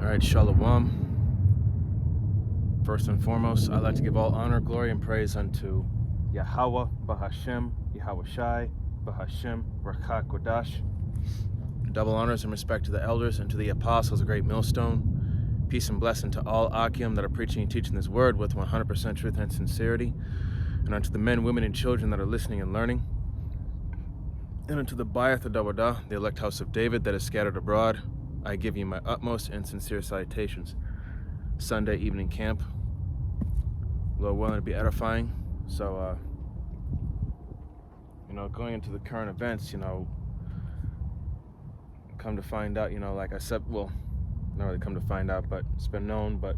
Alright, Shalom. First and foremost, I'd like to give all honor, glory, and praise unto Yahweh, Bahashem, Yahweh Shai, Bahashem, Rakha Kodash. Double honors and respect to the elders and to the apostles, a great millstone. Peace and blessing to all Akim that are preaching and teaching this word with 100% truth and sincerity. And unto the men, women, and children that are listening and learning. And unto the Bayath Adawadah, the elect house of David that is scattered abroad, I give you my utmost and sincere salutations. Sunday evening camp. Lord willing, to be edifying. So, going into the current events, come to find out, like I said, well, not really come to find out, but it's been known, but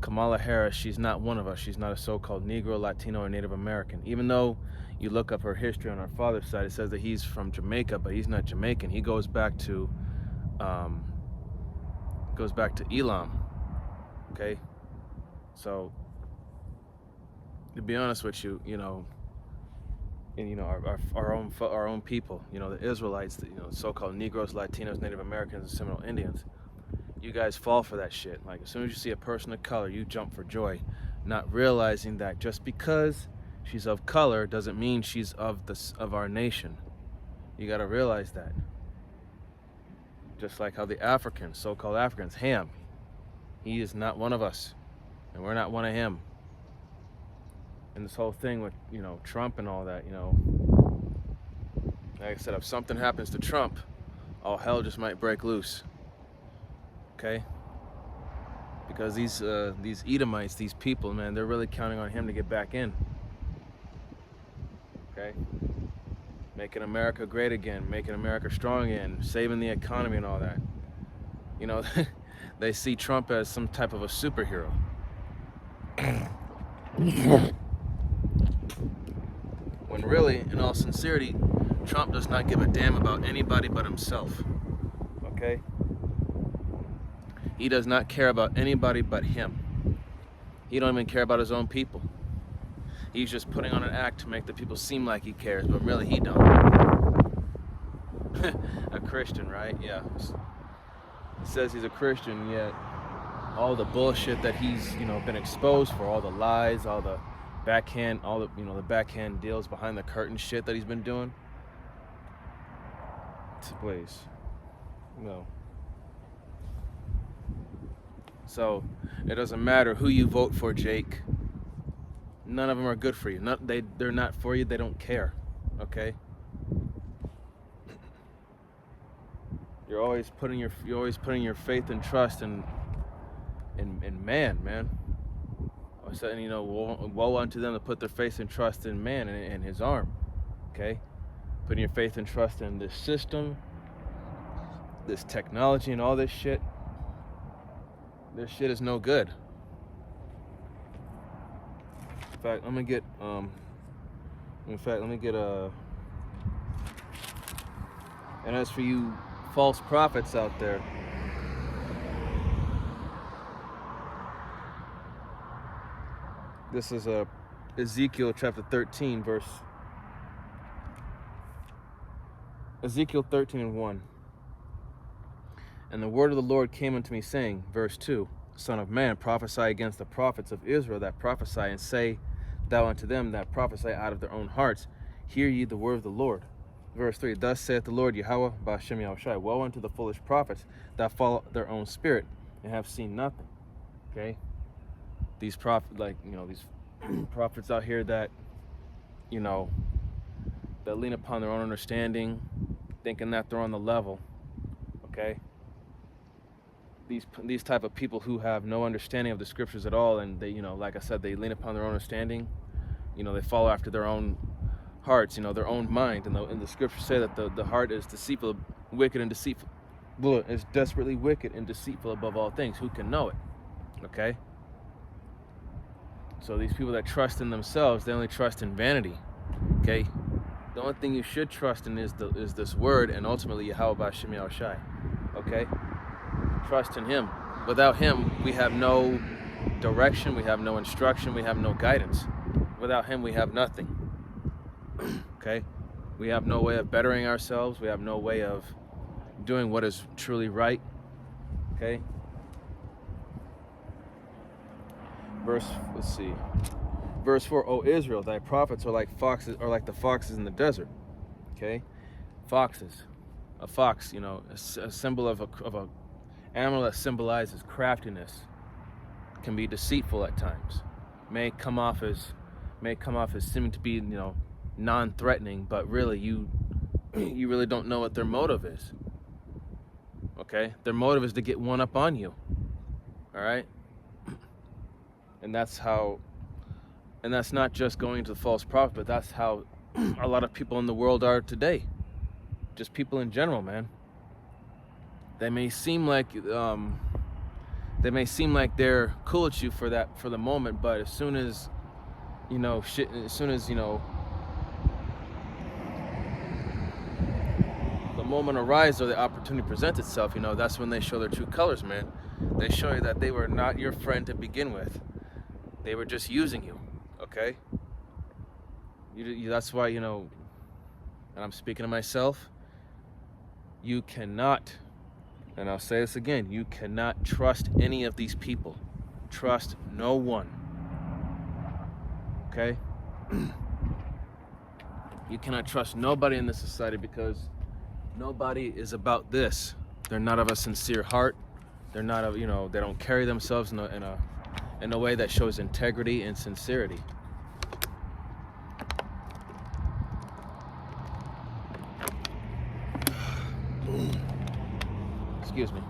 Kamala Harris, she's not one of us. She's not a so-called Negro, Latino, or Native American. Even though you look up her history on her father's side, it says that he's from Jamaica, but he's not Jamaican. He goes back to Elam. Okay, so to be honest with you, our own people, the Israelites, the so-called Negroes, Latinos, Native Americans, and Seminole Indians, you guys fall for that shit. Like, as soon as you see a person of color, you jump for joy, not realizing that just because she's of color doesn't mean she's of our nation. You got to realize that. Just like how the Africans, so-called Africans, Ham, he is not one of us, and we're not one of him. And this whole thing with, Trump and all that, like I said, if something happens to Trump, all hell just might break loose. Okay? Because these Edomites, these people, man, they're really counting on him to get back in. Okay? Making America great again, making America strong again, saving the economy and all that. They see Trump as some type of a superhero. When really, in all sincerity, Trump does not give a damn about anybody but himself. Okay? He does not care about anybody but him. He don't even care about his own people. He's just putting on an act to make the people seem like he cares, but really he don't. A Christian, right? Yeah. He says he's a Christian, yet all the bullshit that he's, been exposed for, all the lies, all the backhand, the backhand deals behind the curtain shit that he's been doing. Please. No. So, it doesn't matter who you vote for, Jake. None of them are good for you. They're not for you. They don't care. Okay? You're always putting your faith and trust in man. And woe unto them to put their faith and trust in man and his arm. Okay? Putting your faith and trust in this system, this technology, and all this shit. This shit is no good. In fact, let me get and as for you false prophets out there, this is Ezekiel chapter 13 verse Ezekiel 13 and 1. And the word of the Lord came unto me, saying, verse 2, Son of man, prophesy against the prophets of Israel that prophesy, and say thou unto them that prophesy out of their own hearts, hear ye the word of the Lord. Verse 3, Thus saith the Lord Yahweh, Ba'ashem Yahushai, woe unto the foolish prophets that follow their own spirit and have seen nothing. Okay? These prophets, these prophets out here that, that lean upon their own understanding, thinking that they're on the level. Okay? These type of people who have no understanding of the scriptures at all, and they, like I said, they lean upon their own understanding. They follow after their own hearts, their own mind. And the scriptures say that the heart is deceitful, wicked and deceitful. It's desperately wicked and deceitful above all things. Who can know it? Okay? So these people that trust in themselves, they only trust in vanity. Okay? The only thing you should trust in is this word, and ultimately Yahweh Ba'ashem Yahushai. Okay? Trust in him. Without him, we have no direction, we have no instruction, we have no guidance. Without him, we have nothing. Okay? We have no way of bettering ourselves. We have no way of doing what is truly right. Okay? let's see. Verse 4, O Israel, thy prophets are like the foxes in the desert. Okay? Foxes. A fox, a symbol of a animal that symbolizes craftiness, can be deceitful at times. May come off as seeming to be, non-threatening, but really you really don't know what their motive is. Okay? Their motive is to get one up on you. All right? And that's not just going to the false prophet, but that's how a lot of people in the world are today. Just people in general, man. They may seem like they're cool at you for the moment, but as soon as the moment arises or the opportunity presents itself, that's when they show their true colors, man. They show you that they were not your friend to begin with. They were just using you, okay? That's why, and I'm speaking to myself, you cannot, and I'll say this again, you cannot trust any of these people. Trust no one, okay? You cannot trust nobody in this society because nobody is about this. They're not of a sincere heart. They're not of, they don't carry themselves in a way that shows integrity and sincerity. Excuse me.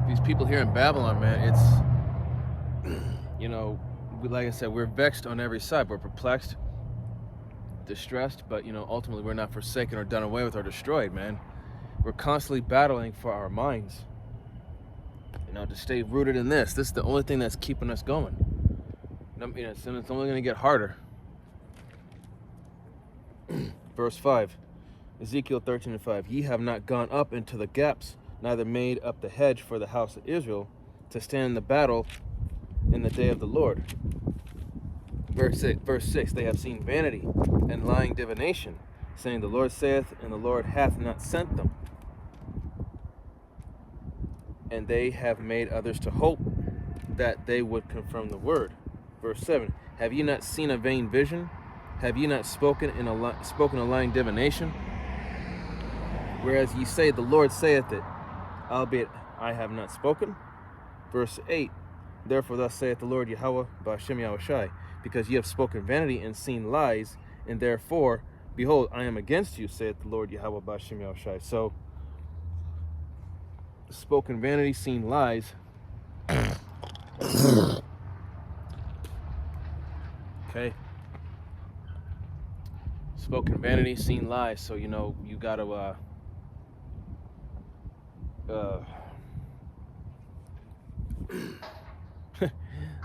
These people here in Babylon, man, it's, like I said, we're vexed on every side. We're perplexed, distressed, but, ultimately we're not forsaken or done away with or destroyed, man. We're constantly battling for our minds, to stay rooted in this. This is the only thing that's keeping us going. It's only going to get harder. Verse 5. Ezekiel 13:5, ye have not gone up into the gaps, neither made up the hedge for the house of Israel, to stand in the battle in the day of the Lord. Verse 6, they have seen vanity and lying divination, saying, the Lord saith, and the Lord hath not sent them. And they have made others to hope that they would confirm the word. Verse 7, have ye not seen a vain vision? Have ye not spoken a lying divination? Whereas ye say, the Lord saith it, albeit I have not spoken. Verse 8, therefore thus saith the Lord Yahweh Ba'ashem Yahushai, because ye have spoken vanity and seen lies, and therefore, behold, I am against you, saith the Lord Yahweh Ba'ashem Yahushai. So, spoken vanity, seen lies. Okay. Spoken vanity, seen lies. So, you gotta,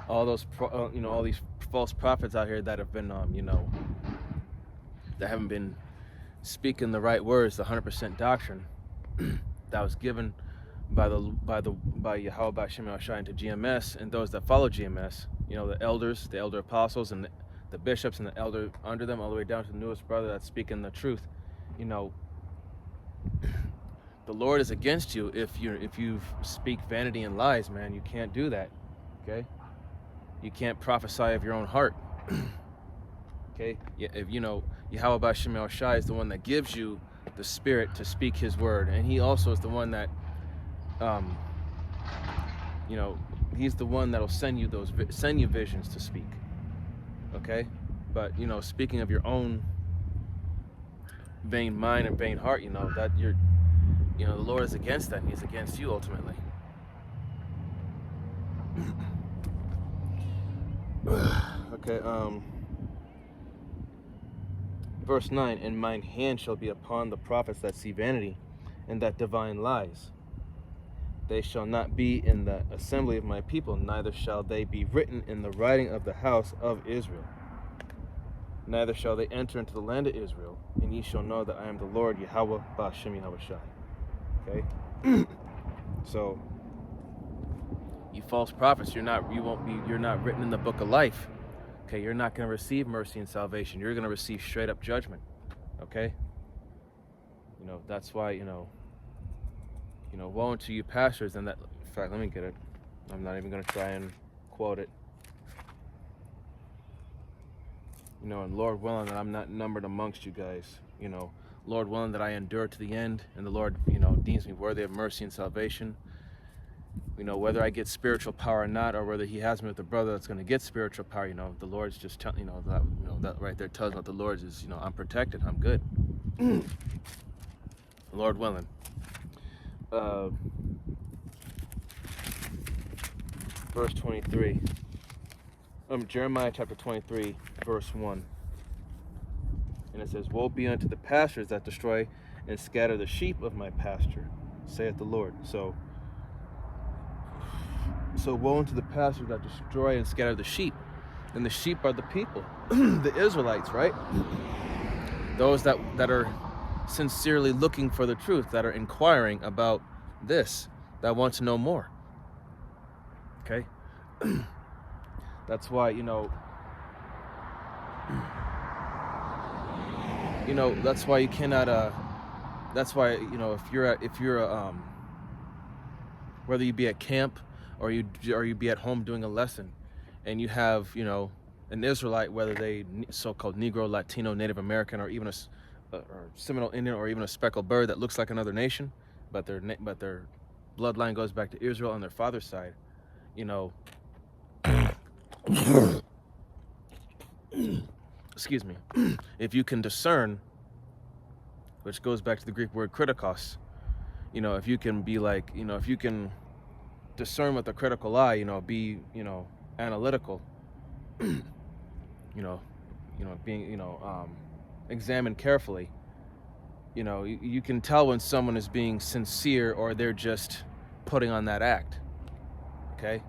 all those all these false prophets out here that have been that haven't been speaking the right words, the 100% doctrine that was given by Yahweh Ba'ashem Yahushai into GMS, and those that follow GMS, the elders, the elder apostles, and the bishops and the elder under them, all the way down to the newest brother that's speaking the truth. The Lord is against you if you speak vanity and lies, man. You can't do that. Okay? You can't prophesy of your own heart. Okay? If Yahweh Ba'ashem Yahushai is the one that gives you the spirit to speak his word, and he also is the one that he's the one that'll send you visions to speak. Okay? But speaking of your own vain mind and vain heart, that you're the Lord is against that, and he's against you ultimately. Okay, verse 9, and mine hand shall be upon the prophets that see vanity, and that divine lies. They shall not be in the assembly of my people, neither shall they be written in the writing of the house of Israel. Neither shall they enter into the land of Israel, and ye shall know that I am the Lord Yahweh Ba'ashem Yahushai. Okay? So, you false prophets, you're not written in the book of life. Okay, you're not going to receive mercy and salvation. You're going to receive straight up judgment. Okay? That's why, woe unto you pastors, and that, in fact, let me get it. I'm not even going to try and quote it. And Lord willing that I'm not numbered amongst you guys. Lord willing that I endure to the end, and the Lord, deems me worthy of mercy and salvation. Whether I get spiritual power or not, or whether he has me with a brother that's going to get spiritual power, the Lord's just telling, that right there tells me what the Lord's is, I'm protected, I'm good. Lord willing. Verse 23. Jeremiah chapter 23, verse 1. And it says, woe be unto the pastors that destroy and scatter the sheep of my pasture, saith the Lord. So woe unto the pastors that destroy and scatter the sheep. And the sheep are the people, the Israelites, right? Those that are sincerely looking for the truth, that are inquiring about this, that want to know more. Okay? That's why, that's why you cannot, that's why, if you're whether you be at camp or you be at home doing a lesson, and you have, an Israelite, whether they so-called Negro, Latino, Native American, or even or Seminole Indian, or even a speckled bird that looks like another nation, but their bloodline goes back to Israel on their father's side, excuse me, if you can discern, which goes back to the Greek word kritikos, if you can be like, if you can discern with a critical eye, be, analytical, being, examined carefully, you can tell when someone is being sincere or they're just putting on that act. Okay?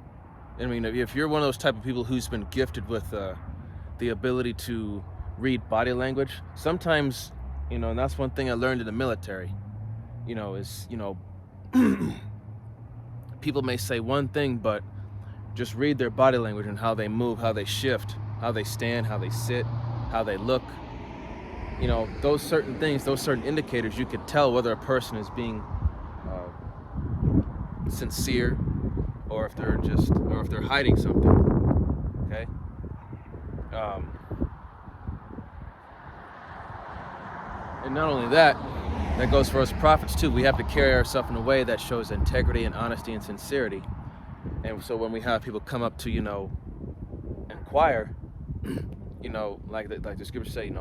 I mean, if you're one of those type of people who's been gifted with the ability to read body language, sometimes, and that's one thing I learned in the military, is, people may say one thing, but just read their body language and how they move, how they shift, how they stand, how they sit, how they look. Those certain things, those certain indicators, you could tell whether a person is being sincere, or if they're hiding something. Okay. And not only that, that goes for us prophets too. We have to carry ourselves in a way that shows integrity and honesty and sincerity. And so when we have people come up to, inquire, like the scriptures say,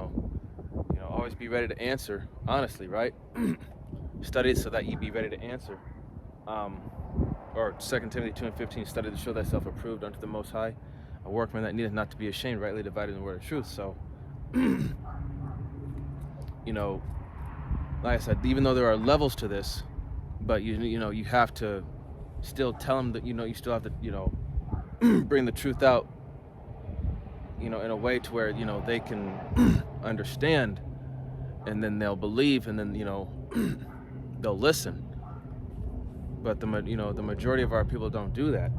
always be ready to answer honestly, right? Study so that you be ready to answer. Or 2 Timothy 2:15, study to show thyself approved unto the Most High, a workman that needeth not to be ashamed, rightly dividing the word of truth. So, like I said, even though there are levels to this, but you have to still tell them that, you still have to, bring the truth out, in a way to where, they can understand, and then they'll believe, and then, they'll listen. But the majority of our people don't do that.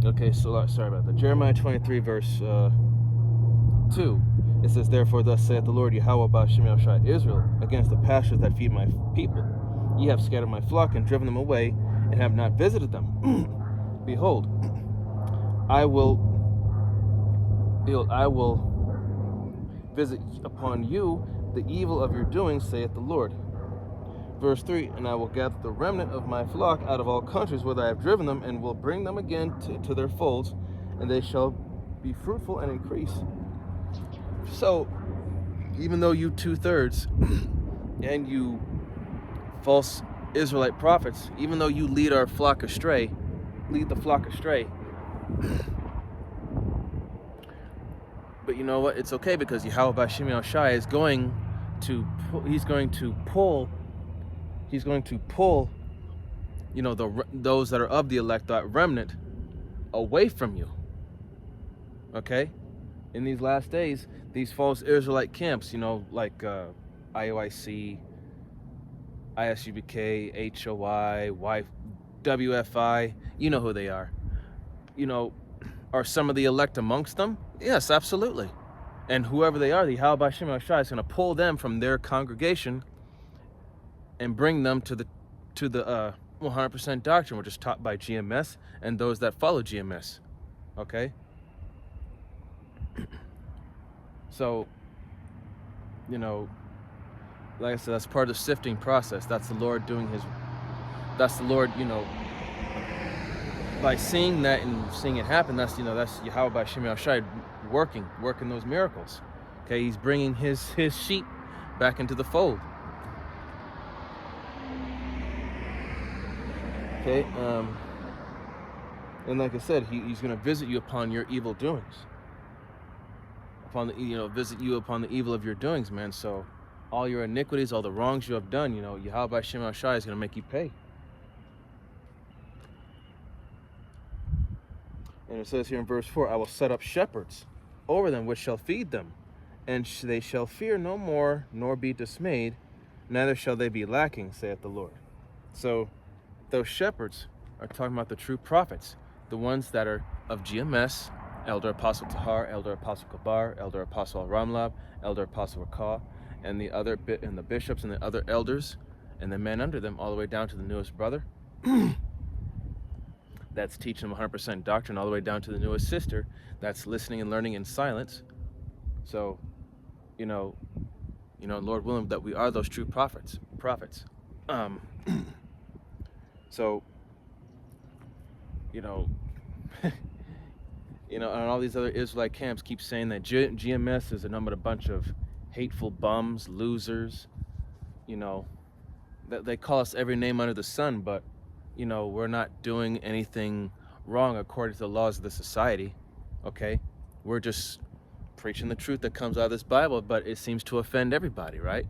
Okay, so sorry about that. Jeremiah 23 verse 2. It says, therefore thus saith the Lord Yahweh Ba'Shem Yahushua Israel, against the pastures that feed my people. Ye have scattered my flock and driven them away, and have not visited them. Behold, I will visit upon you the evil of your doings, saith the Lord. Verse 3, and I will gather the remnant of my flock out of all countries whither I have driven them, and will bring them again to their folds, and they shall be fruitful and increase. So, even though you 2/3 and you false Israelite prophets, even though you lead the flock astray, but you know what? It's okay, because Yahweh Ba'Shem Yahushua is going to pull, those that are of the elect, that remnant, away from you. Okay? In these last days, these false Israelite camps, like IOIC, ISUBK, HOI, WFI, you know who they are. Are some of the elect amongst them? Yes, absolutely. And whoever they are, the Yahweh Ba'Shem Yahushua is going to pull them from their congregation and bring them to the 100% doctrine, which is taught by GMS and those that follow GMS. Okay? So, you know, like I said, that's part of the sifting process. That's the Lord by seeing that and seeing it happen, that's Yahweh by Shem Yahushai working those miracles. Okay, he's bringing his sheep back into the fold. Okay, and like I said, he's going to visit you upon your evil doings. Visit you upon the evil of your doings, man. So all your iniquities, all the wrongs you have done, Yahweh by Shem Yahushai is going to make you pay. And it says here in verse 4, I will set up shepherds over them, which shall feed them, and they shall fear no more, nor be dismayed, neither shall they be lacking, saith the Lord. So those shepherds are talking about the true prophets, the ones that are of GMS, Elder Apostle Tahar, Elder Apostle Kabar, Elder Apostle Ramlab, Elder Apostle Rakah, and the bishops and the other elders, and the men under them, all the way down to the newest brother. That's teaching them 100% doctrine, all the way down to the newest sister that's listening and learning in silence. So, Lord willing, that we are those true prophets. So, and all these other Israelite camps keep saying that GMS is a number, a bunch of hateful bums, losers. That they call us every name under the sun, but we're not doing anything wrong according to the laws of the society. Okay, we're just preaching the truth that comes out of this Bible, but it seems to offend everybody, right?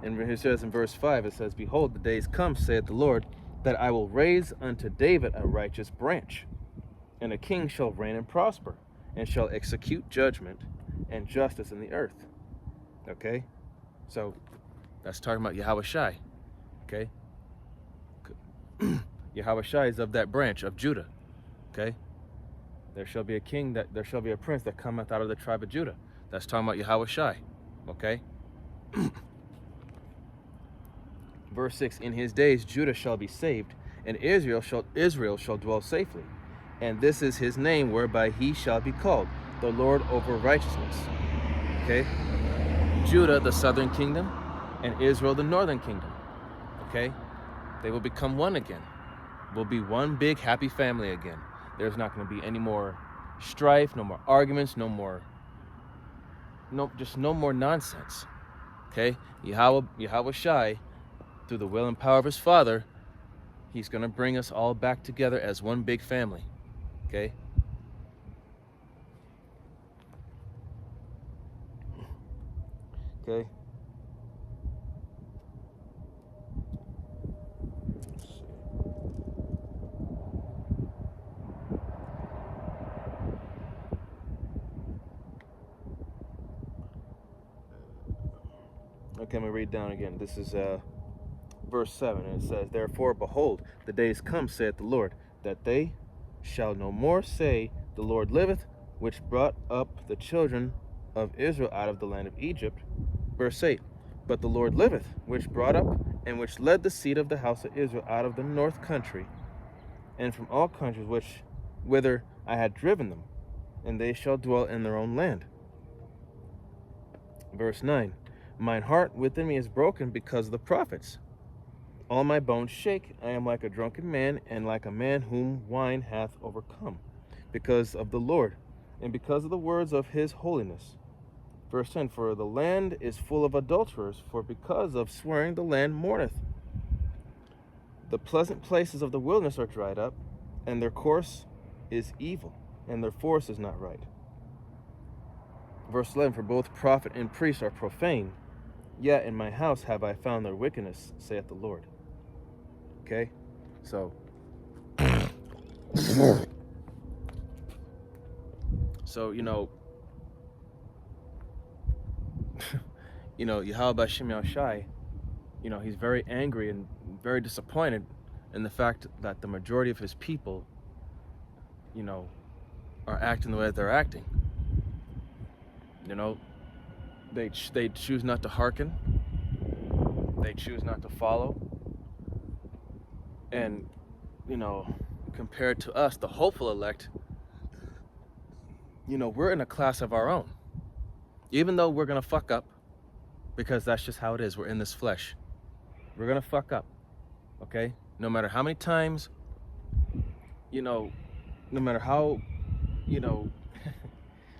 And it says in verse 5, it says, behold, the days come, saith the Lord, that I will raise unto David a righteous branch, and a king shall reign and prosper, and shall execute judgment and justice in the earth. Okay, so that's talking about Yahweh Shai. Okay, Yahweh Shai is of that branch of Judah. Okay, there shall be a king, there shall be a prince that cometh out of the tribe of Judah. That's talking about Yahweh Shai. Okay. Verse 6, in his days Judah shall be saved, and Israel shall dwell safely. And this is his name whereby he shall be called, the Lord over righteousness. Okay? Judah, the southern kingdom, and Israel, the northern kingdom. Okay? They will become one again. We'll be one big happy family again. There's not going to be any more strife, no more arguments, just no more nonsense. Okay? Yahweh Shai, through the will and power of his Father, he's going to bring us all back together as one big family. Okay? Okay? Okay, I'm going to read down again. This is verse 7, and it says, therefore, behold, the days come, saith the Lord, that they shall no more say, the Lord liveth, which brought up the children of Israel out of the land of Egypt. Verse 8, but the Lord liveth, which brought up and which led the seed of the house of Israel out of the north country, and from all countries whither I had driven them, and they shall dwell in their own land. Verse 9, mine heart within me is broken because of the prophets. All my bones shake. I am like a drunken man, and like a man whom wine hath overcome, because of the Lord, and because of the words of his holiness. Verse 10, for the land is full of adulterers, for because of swearing the land mourneth. The pleasant places of the wilderness are dried up, and their course is evil, and their force is not right. Verse 11, for both prophet and priest are profane, yet in my house have I found their wickedness, saith the Lord. Okay, so Yahweh B'Shem Yahushai, he's very angry and very disappointed in the fact that the majority of his people, are acting the way that they're acting. You know, they choose not to hearken. They choose not to follow. And, you know, compared to us, the hopeful elect, you know, we're in a class of our own. Even though we're going to fuck up, because that's just how it is. We're in this flesh. We're going to fuck up, okay? No matter how many times, you know, no matter how, you know,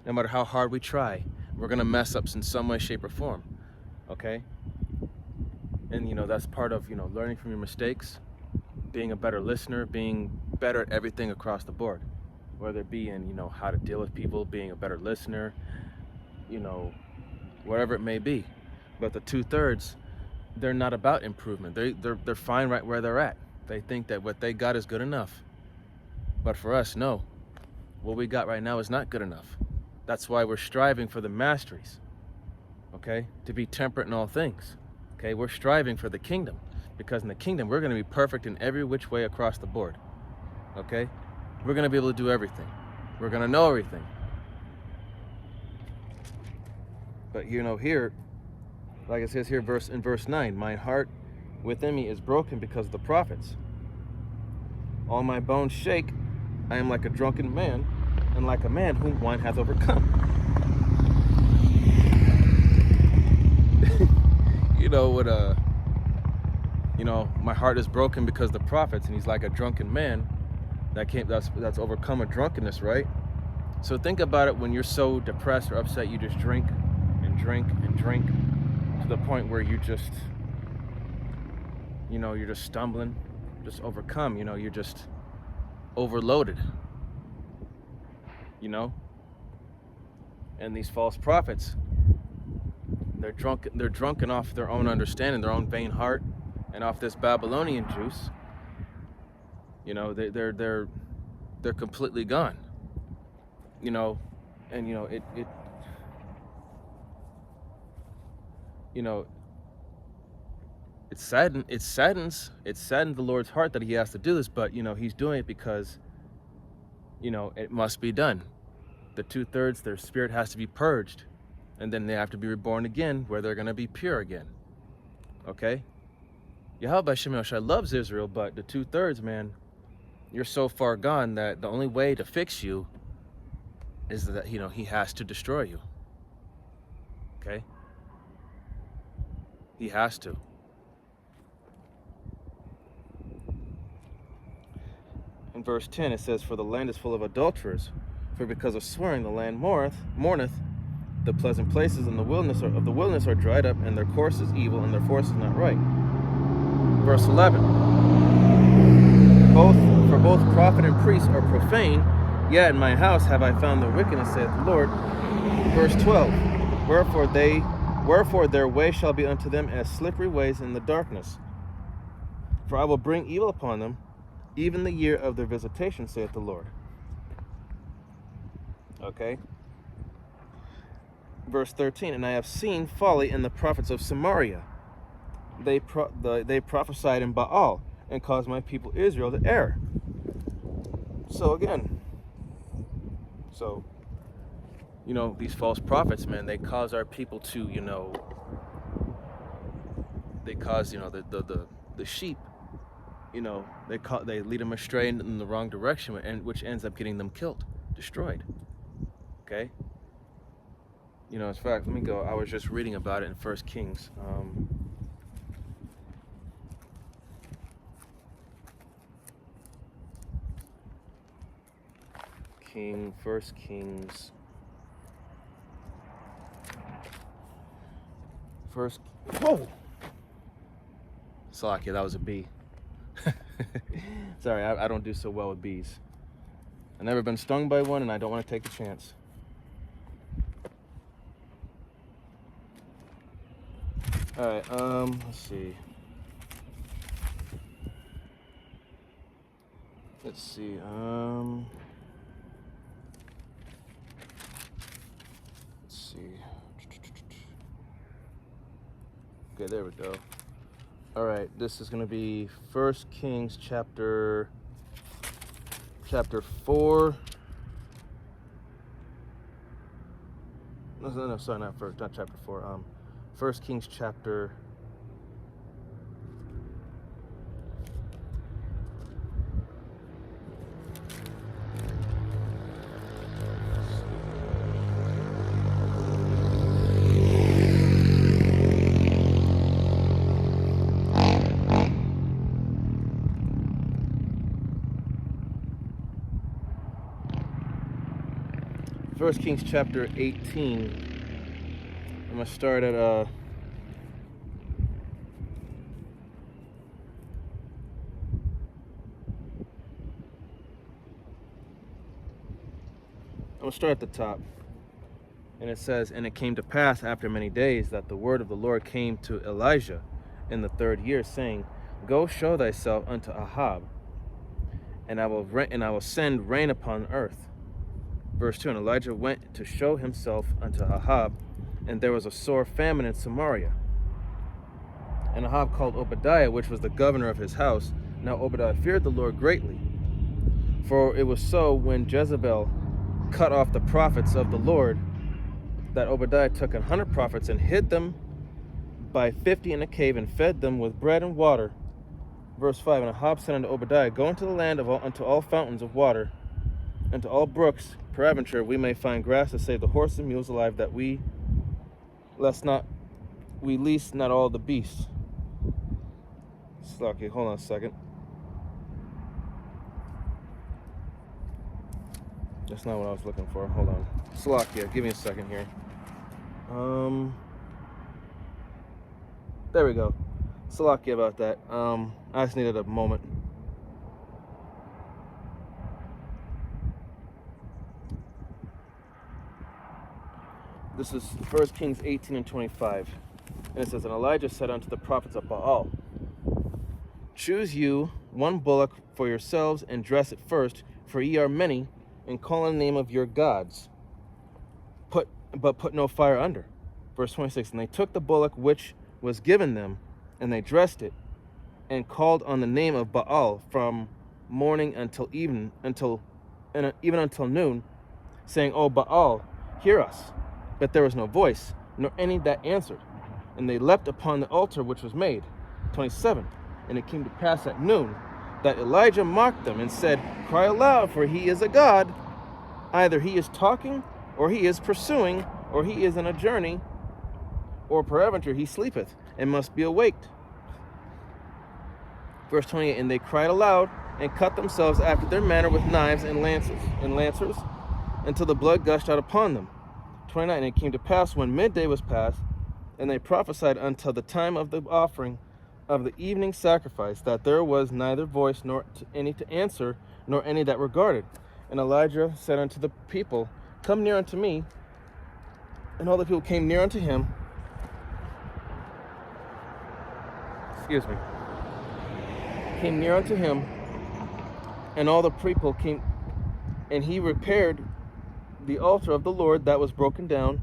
no matter how hard we try, we're going to mess up in some way, shape, or form, okay? And, you know, that's part of, you know, learning from your mistakes, being a better listener, being better at everything across the board, whether it be in, you know, how to deal with people, being a better listener, you know, whatever it may be. But the 2/3, they're not about improvement. They're fine right where they're at. They think that what they got is good enough. But for us, no. What we got right now is not good enough. That's why we're striving for the masteries, okay? To be temperate in all things, okay? We're striving for the kingdom, because in the kingdom, we're going to be perfect in every which way across the board, okay? We're going to be able to do everything. We're going to know everything. But, you know, here, like it says here in verse 9, my heart within me is broken because of the prophets. All my bones shake. I am like a drunken man, and like a man whom wine hath overcome. You know what? You know, my heart is broken because of the prophets, and he's like a drunken man that's overcome a drunkenness, right? So think about it when you're so depressed or upset, you just drink and drink and drink to the point where you just, you know, you're just stumbling, just overcome, you know, you're just overloaded, you know? And these false prophets, they're drunken off their own understanding, their own vain heart, and off this Babylonian juice. You know, they're completely gone. You know, and you know it you know, it saddens the Lord's heart that he has to do this, but you know, he's doing it because, you know, it must be done. The 2/3, their spirit has to be purged, and then they have to be reborn again, where they're going to be pure again. Okay? Yahweh Shem Yoshai loves Israel, but the 2/3, man, you're so far gone that the only way to fix you is that, you know, he has to destroy you. Okay? He has to. In verse 10, it says, for the land is full of adulterers, for because of swearing the land mourneth, the pleasant places in the wilderness of the wilderness are dried up, and their course is evil, and their force is not right. Verse 11, for both prophet and priest are profane, yet in my house have I found the wickedness, saith the Lord. Verse 12, wherefore their way shall be unto them as slippery ways in the darkness. For I will bring evil upon them, even the year of their visitation, saith the Lord. Okay. Verse 13, and I have seen folly in the prophets of Samaria. They prophesied in Baal, and caused my people Israel to err. So again, you know, these false prophets, man, they cause our people to, you know, they cause, you know, the sheep, you know, they lead them astray in the wrong direction, and which ends up getting them killed, destroyed. Okay. You know, in fact, let me go. I was just reading about it in 1 Kings. First Kings. Whoa! Salakia, that was a bee. Sorry, I don't do so well with bees. I've never been stung by one, and I don't want to take the chance. Alright, let's see. Okay, there we go. Alright, this is going to be 1 Kings chapter 4. No, sorry, not chapter 4. 1 Kings chapter. First Kings chapter 18. I'm gonna start at I'm gonna start at the top. And it says, "And it came to pass after many days that the word of the Lord came to Elijah in the 3rd year, saying, Go show thyself unto Ahab, and I will send rain upon earth." Verse 2, "And Elijah went to show himself unto Ahab, and there was a sore famine in Samaria. And Ahab called Obadiah, which was the governor of his house. Now Obadiah feared the Lord greatly. For it was so, when Jezebel cut off the prophets of the Lord, that Obadiah took 100 prophets and hid them by 50 in a cave, and fed them with bread and water." Verse 5, "And Ahab said unto Obadiah, Go into the land unto all fountains of water, and to all brooks, peradventure we may find grass to save the horses and mules alive, that we lease not all the beasts." Okay, hold on a second. That's not what I was looking for. Hold on. Slovakia, give me a second here. There we go. Slovakia about that. I just needed a moment. This is 1 Kings 18 and 25. And it says, "And Elijah said unto the prophets of Baal, Choose you one bullock for yourselves, and dress it first, for ye are many, and call on the name of your gods. But put no fire under." Verse 26, "And they took the bullock which was given them, and they dressed it, and called on the name of Baal from morning until even until noon, saying, O Baal, hear us. But there was no voice, nor any that answered. And they leapt upon the altar which was made." 27, "And it came to pass at noon, that Elijah mocked them, and said, Cry aloud, for he is a god. Either he is talking, or he is pursuing, or he is in a journey, or peradventure he sleepeth, and must be awaked." Verse 28, "And they cried aloud, and cut themselves after their manner with knives and lancers, until the blood gushed out upon them." 29, "And it came to pass, when midday was past, and they prophesied until the time of the offering of the evening sacrifice, that there was neither voice nor any to answer, nor any that regarded. And Elijah said unto the people, Come near unto me. And all the people came near unto him. Came near unto him, and all the people came, and he repaired the altar of the Lord that was broken down.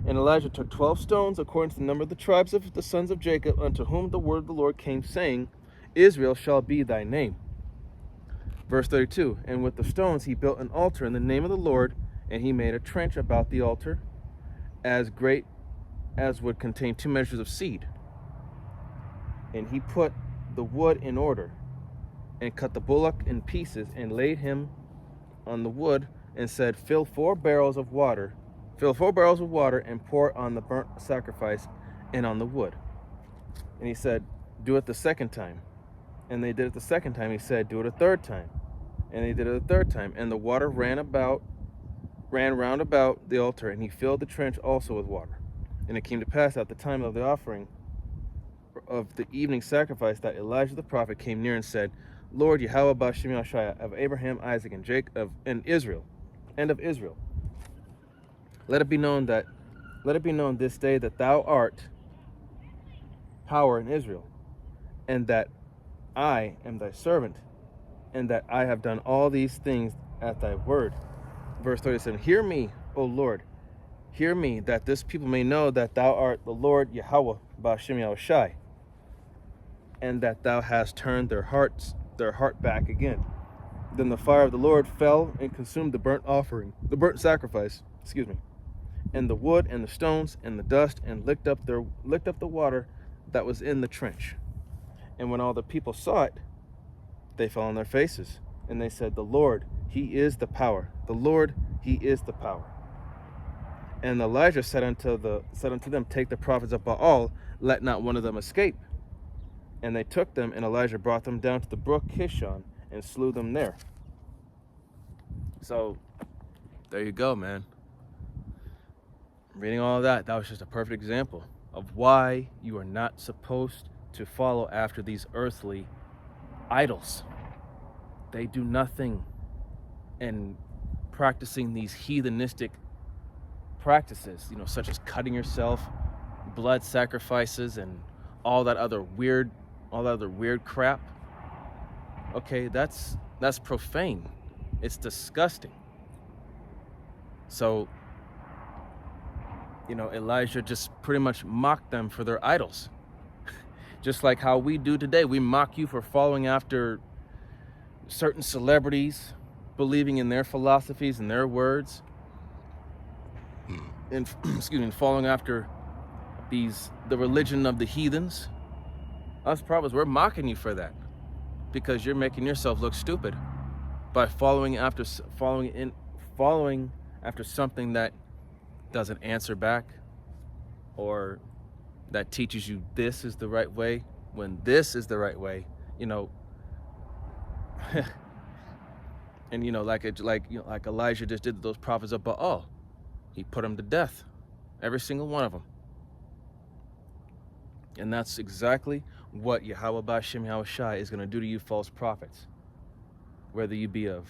And Elijah took 12 stones, according to the number of the tribes of the sons of Jacob, unto whom the word of the Lord came, saying, Israel shall be thy name. Verse 32, "And with the stones he built an altar in the name of the Lord, and he made a trench about the altar, as great as would contain 2 measures of seed. And he put the wood in order, and cut the bullock in pieces, and laid him on the wood, and said, Fill 4 barrels of water, and pour on the burnt sacrifice and on the wood. And he said, Do it the second time. And they did it the second time. He said, Do it a third time. And they did it a third time. And the water ran round about the altar, and he filled the trench also with water. And it came to pass at the time of the offering of the evening sacrifice, that Elijah the prophet came near and said, Lord Yahweh Ba'Shem Yahshua, of Abraham, Isaac, and Jacob, and Israel, let it be known this day that thou art power in Israel, and that I am thy servant, and that I have done all these things at thy word. Verse 37, Hear me, O Lord, hear me, that this people may know that thou art the Lord Yahweh Ba'Shem Yahushai, and that thou hast turned their heart back again. Then the fire of the Lord fell and consumed the burnt sacrifice, and the wood and the stones and the dust, and licked up the water that was in the trench. And when all the people saw it, they fell on their faces, and they said, "The Lord, he is the power. The Lord, he is the power." And Elijah said unto them, "Take the prophets of Baal, let not one of them escape." And they took them, and Elijah brought them down to the brook Kishon and slew them there. So there you go, man. Reading all of that was just a perfect example of why you are not supposed to follow after these earthly idols. They do nothing. And practicing these heathenistic practices, such as cutting yourself, blood sacrifices, and all that other weird crap. Okay, that's profane. It's disgusting. So, Elijah just pretty much mocked them for their idols. Just like how we do today. We mock you for following after certain celebrities, believing in their philosophies and their words, and following after the religion of the heathens. Us prophets, we're mocking you for that, because you're making yourself look stupid by following after something that doesn't answer back, or that teaches you this is the right way when this is the right way. And like Elijah just did to those prophets of Baal. He put them to death, every single one of them. And that's exactly what Yahweh B'Shem Yahushai is going to do to you false prophets. Whether you be of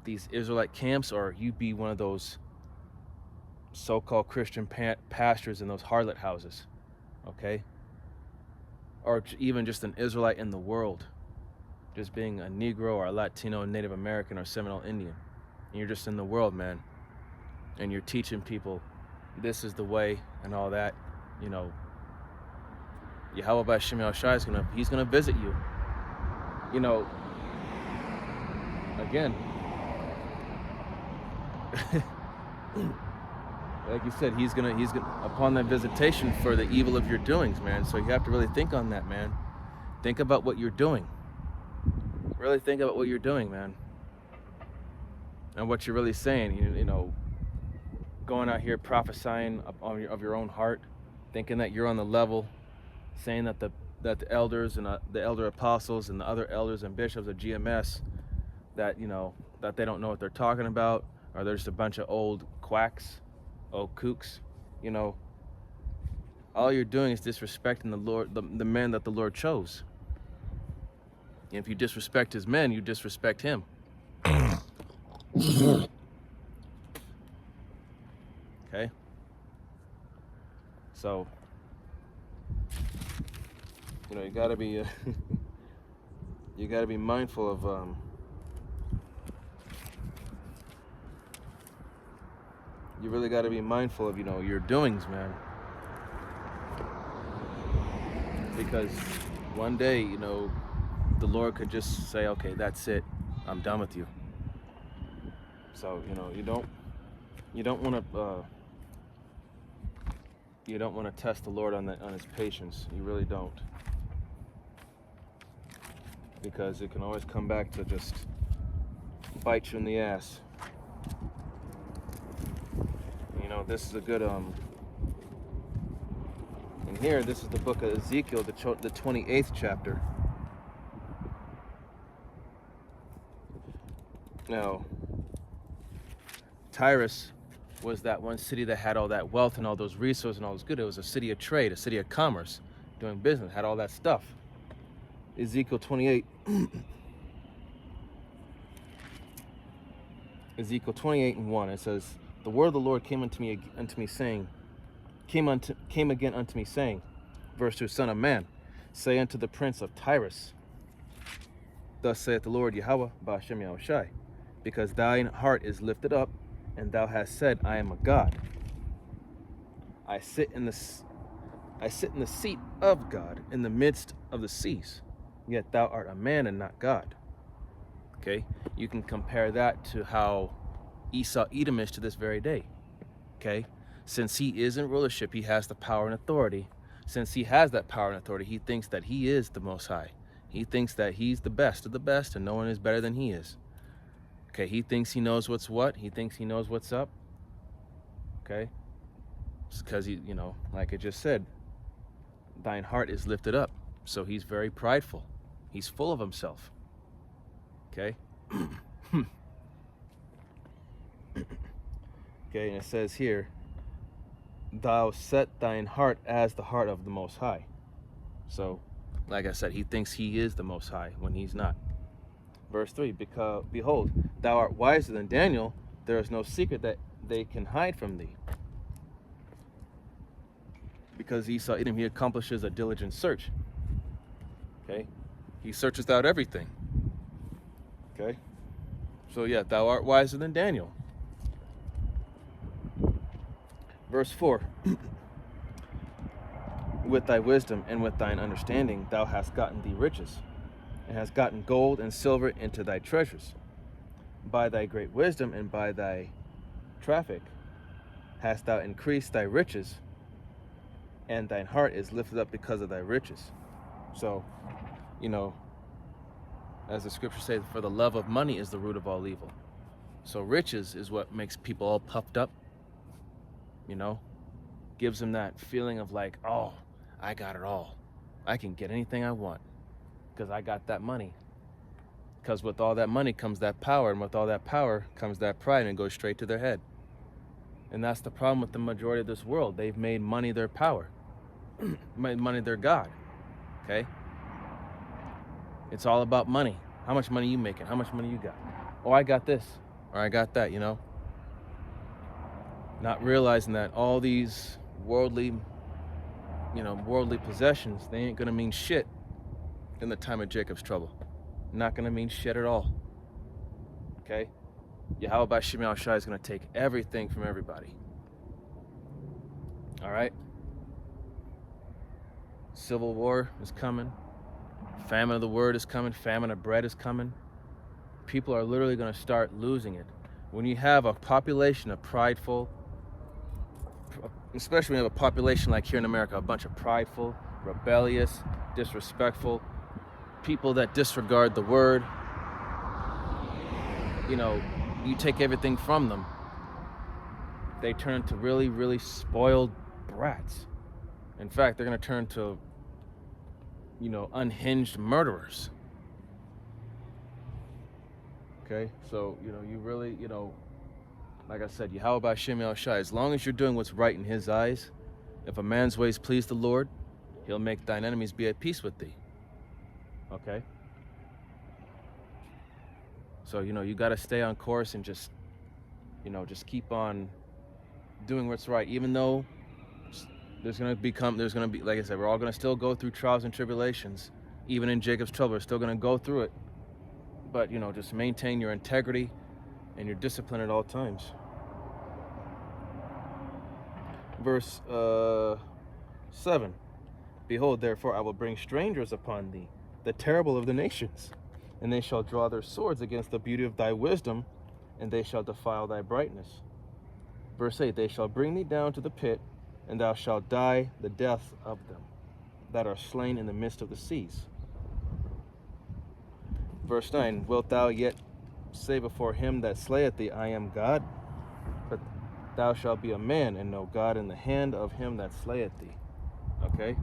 these Israelite camps, or you be one of those so-called Christian pastors in those harlot houses, okay? Or even just an Israelite in the world, just being a Negro or a Latino, Native American, or Seminole Indian. And you're just in the world, man. And you're teaching people this is the way and all that. Yahweh B'Shem Yahushai he's gonna visit you. Again, like you said, he's gonna upon that visitation for the evil of your doings, man. So you have to really think on that, man. Think about what you're doing. Really think about what you're doing, man. And what you're really saying. Going out here prophesying of your own heart, thinking that you're on the level, saying that the elders and the elder apostles and the other elders and bishops of GMS, that that they don't know what they're talking about, or they're just a bunch of old quacks, old kooks. All you're doing is disrespecting the Lord, the men that the Lord chose. And if you disrespect his men, you disrespect him. Okay? So, you gotta be you gotta be mindful of you really gotta be mindful of your doings, man. Because one day, the Lord could just say, "Okay, that's it. I'm done with you." So, you don't want to test the Lord on his patience. You really don't. Because it can always come back to just bite you in the ass. This is a good in here, this is the book of Ezekiel, the 28th chapter. Now, Tyrus was that one city that had all that wealth and all those resources and all those good. It was a city of trade, a city of commerce, doing business, had all that stuff. Ezekiel 28. Ezekiel 28:1. It says, "The word of the Lord came again unto me, saying, verse 2, Son of man, say unto the prince of Tyrus, Thus saith the Lord Yahweh B'Shem Yahushai, because thine heart is lifted up, and thou hast said, I am a God. I sit in the seat of God in the midst of the seas, yet thou art a man and not God." Okay, you can compare that to how Esau Edom is to this very day. okay? Since he is in rulership, he has the power and authority. Since he has that power and authority, he thinks that he is the Most High. He thinks that he's the best of the best and no one is better than he is. Okay, he thinks he knows what's what. He thinks he knows what's up. Okay? It's because he, like I just said, thine heart is lifted up. So he's very prideful. He's full of himself. Okay? Okay, and it says here, thou set thine heart as the heart of the Most High. So, like I said, he thinks he is the Most High when he's not. Verse 3, because, behold, thou art wiser than Daniel. There is no secret that they can hide from thee. Because Esau Edom, he accomplishes a diligent search. Okay? He searches out everything. Okay? So yeah, thou art wiser than Daniel. Verse 4. With thy wisdom and with thine understanding thou hast gotten thee riches, and hast gotten gold and silver into thy treasures. By thy great wisdom and by thy traffic hast thou increased thy riches, and thine heart is lifted up because of thy riches. So, as the scripture says, for the love of money is the root of all evil. So riches is what makes people all puffed up, gives them that feeling of like, oh, I got it all. I can get anything I want because I got that money. Because with all that money comes that power, and with all that power comes that pride, and it goes straight to their head. And that's the problem with the majority of this world. They've made money their power, made money their God. Okay? It's all about money. How much money you making? How much money you got? Oh, I got this, or I got that, Not realizing that all these worldly possessions, they ain't gonna mean shit in the time of Jacob's trouble. Not gonna mean shit at all. Okay? Yahweh by Shem Shai is gonna take everything from everybody. All right? Civil war is coming. Famine of the word is coming. Famine of bread is coming. People are literally gonna start losing it. When you have a population of prideful, especially when you have a population like here in America, a bunch of prideful, rebellious, disrespectful, people that disregard the word, you take everything from them. They turn into really, really spoiled brats. In fact, they're going to turn to, unhinged murderers. Okay? So, you really, like I said, Yahweh by Shem Shai, as long as you're doing what's right in his eyes, if a man's ways please the Lord, he'll make thine enemies be at peace with thee. Okay? So, you got to stay on course and just keep on doing what's right, even though there's going to be, like I said, we're all going to still go through trials and tribulations. Even in Jacob's trouble, we're still going to go through it. But, just maintain your integrity and your discipline at all times. Verse 7. Behold, therefore, I will bring strangers upon thee, the terrible of the nations, and they shall draw their swords against the beauty of thy wisdom, and they shall defile thy brightness. Verse 8. They shall bring thee down to the pit, and thou shalt die the death of them that are slain in the midst of the seas. Verse 9. Wilt thou yet say before him that slayeth thee, I am God? But thou shalt be a man, and no God in the hand of him that slayeth thee. Okay?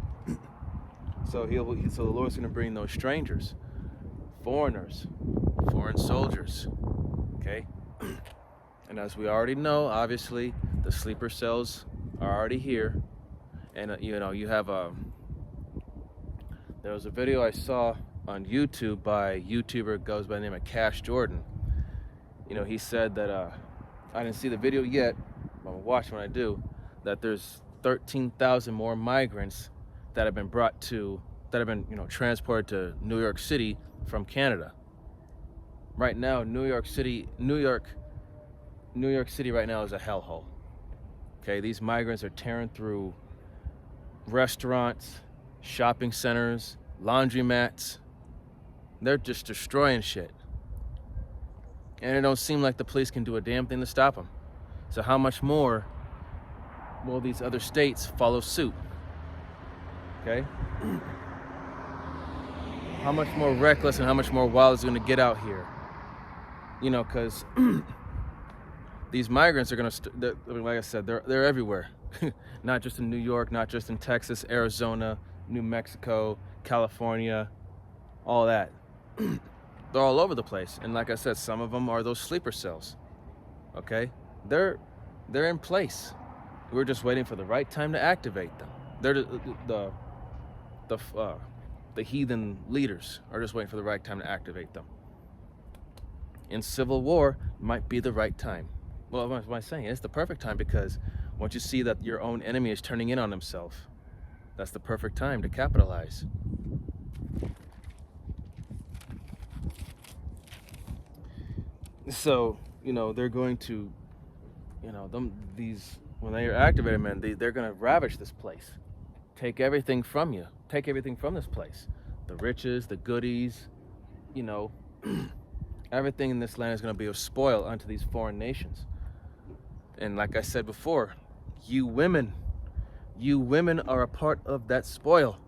So the Lord's going to bring those strangers, foreigners, foreign soldiers. Okay? And as we already know, obviously, the sleeper cells are already here. And, you have there was a video I saw on YouTube by a YouTuber goes by the name of Cash Jordan. He said that, I didn't see the video yet, but I'll watch when I do, that there's 13,000 more migrants that have been transported to New York City from Canada. Right now, New York City right now is a hellhole. Okay, these migrants are tearing through restaurants, shopping centers, laundromats. They're just destroying shit. And it don't seem like the police can do a damn thing to stop them. So how much more will these other states follow suit? Okay? How much more reckless and how much more wild is going to get out here? You know, because these migrants are going to, like I said, they're everywhere. Not just in New York, not just in Texas, Arizona, New Mexico, California, all that. They're all over the place. And like I said, some of them are those sleeper cells. Okay? They're in place. We're just waiting for the right time to activate them. They're the heathen leaders are just waiting for the right time to activate them. In civil war might be the right time. Well, what am I saying? It's the perfect time, because once you see that your own enemy is turning in on himself, that's the perfect time to capitalize. So, you know, they're going to, you know, when they are activated, man, they're going to ravage this place. Take everything from you. Take everything from this place. The riches, the goodies, you know, everything in this land is going to be a spoil unto these foreign nations. And like I said before, you women are a part of that spoil.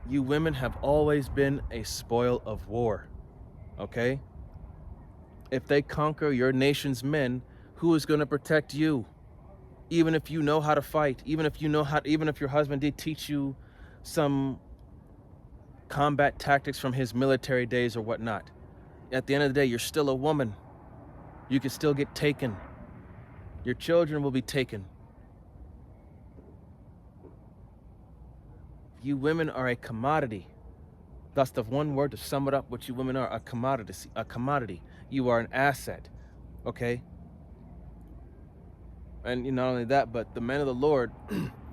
You women have always been a spoil of war. Okay? If they conquer your nation's men, who is going to protect you? Even if you know how to fight, even if your husband did teach you some combat tactics from his military days or whatnot, at the end of the day, you're still a woman. You can still get taken. Your children will be taken. You women are a commodity. That's the one word to sum it up. What you women are: a commodity. A commodity. You are an asset. Okay. And not only that, but the men of the Lord.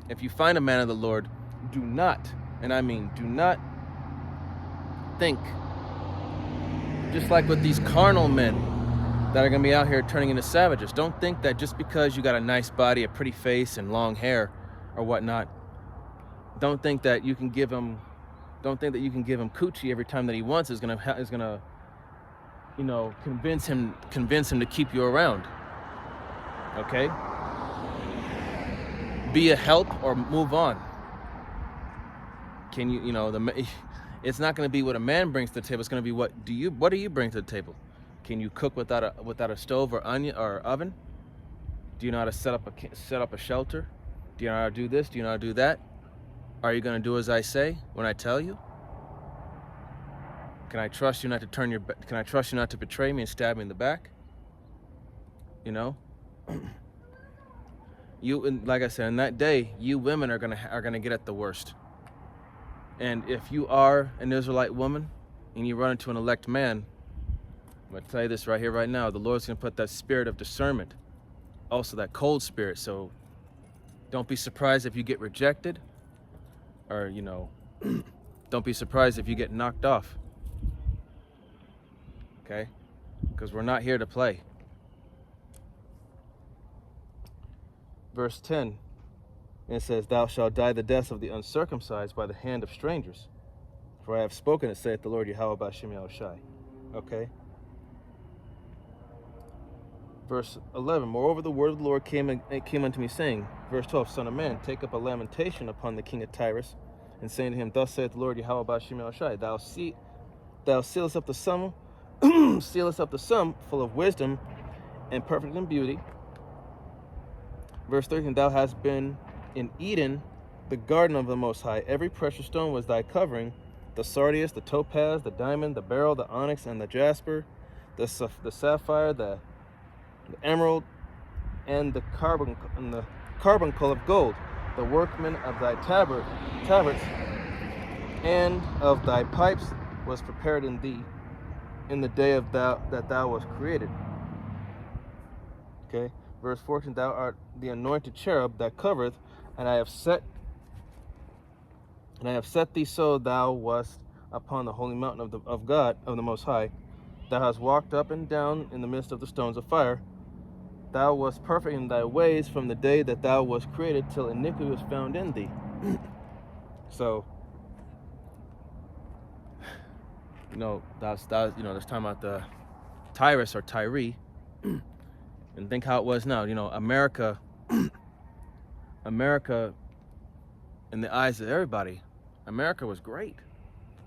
If you find a man of the Lord, do not, and I mean do not, think just like with these carnal men that are going to be out here turning into savages. Don't think that just because you got a nice body, a pretty face, and long hair or whatnot, don't think that you can give him coochie every time that he wants is gonna you know, convince him to keep you around. Okay? Be a help or move on. Can you know, it's not going to be what a man brings to the table. It's going to be what do you bring to the table? Can you cook without a stove or onion or oven? Do you know how to set up a shelter? Do you know how to do this? Do you know how to do that? Are you going to do as I say when I tell you? Can I trust you not to Can I trust you not to betray me and stab me in the back? You know. Like I said, in that day, you women are gonna get at the worst. And if you are an Israelite woman and you run into an elect man, I'm gonna tell you this right here, right now, the Lord's gonna put that spirit of discernment, also that cold spirit. So don't be surprised if you get rejected, or you know, don't be surprised if you get knocked off. Okay? Because we're not here to play. Verse 10, and it says, "Thou shalt die the death of the uncircumcised by the hand of strangers. For I have spoken it, saith the Lord Yahweh B'Shem Yahushai." Okay? Verse 11, "Moreover, the word of the Lord came unto me, saying," verse 12, "Son of man, take up a lamentation upon the king of Tyrus, and saying to him, Thus saith the Lord Yahweh B'Shem Yahushai, Thou sealest up the sum, full of wisdom and perfect in beauty. Verse 13, "Thou hast been in Eden, the garden of the Most High. Every precious stone was thy covering, the sardius, the topaz, the diamond, the beryl, the onyx, and the jasper, the sapphire, the emerald, and the carbuncle of gold. The workman of thy tabrets and of thy pipes was prepared in thee in the day that thou was created." Okay. Verse 14, "Thou art the anointed cherub that covereth, and I have set thee so thou wast upon the holy mountain of God, of the Most High. Thou hast walked up and down in the midst of the stones of fire. Thou wast perfect in thy ways from the day that thou wast created till iniquity was found in thee." So, that's talking about the Tyrus or Tyre. And think how it was now. You know, America, America, in the eyes of everybody, America was great.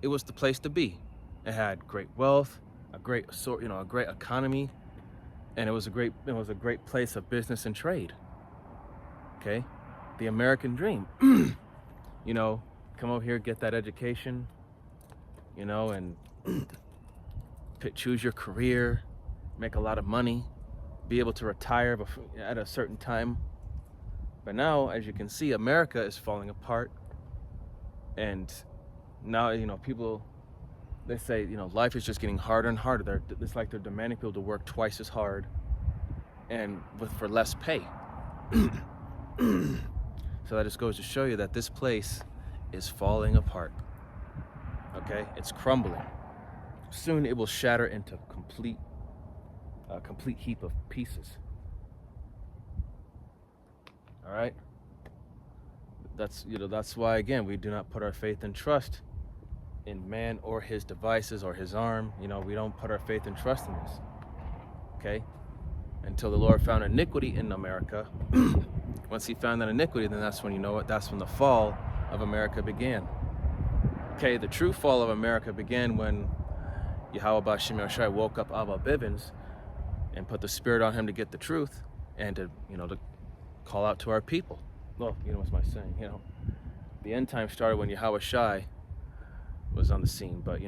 It was the place to be. It had great wealth, a great a great economy, and it was a great place of business and trade. Okay, the American dream. You know, come over here, get that education, you know, and choose your career, make a lot of money, be able to retire at a certain time. But now, as you can see, America is falling apart. And now, you know, people, they say, you know, life is just getting harder and harder. It's like they're demanding people to work twice as hard and for less pay. So that just goes to show you that this place is falling apart. Okay, it's crumbling. Soon it will shatter into a complete heap of pieces. All right. That's why, again, we do not put our faith and trust in man or his devices or his arm. You know, we don't put our faith and trust in this. Okay, until the Lord found iniquity in America. Once he found that iniquity, then that's when, that's when the fall of America began. Okay, the true fall of America began when Yahweh B'Shem Yahushai woke up Abba Bivens and put the spirit on him to get the truth and to call out to our people. Well, what's my saying? The end time started when Yahweh Shai was on the scene, but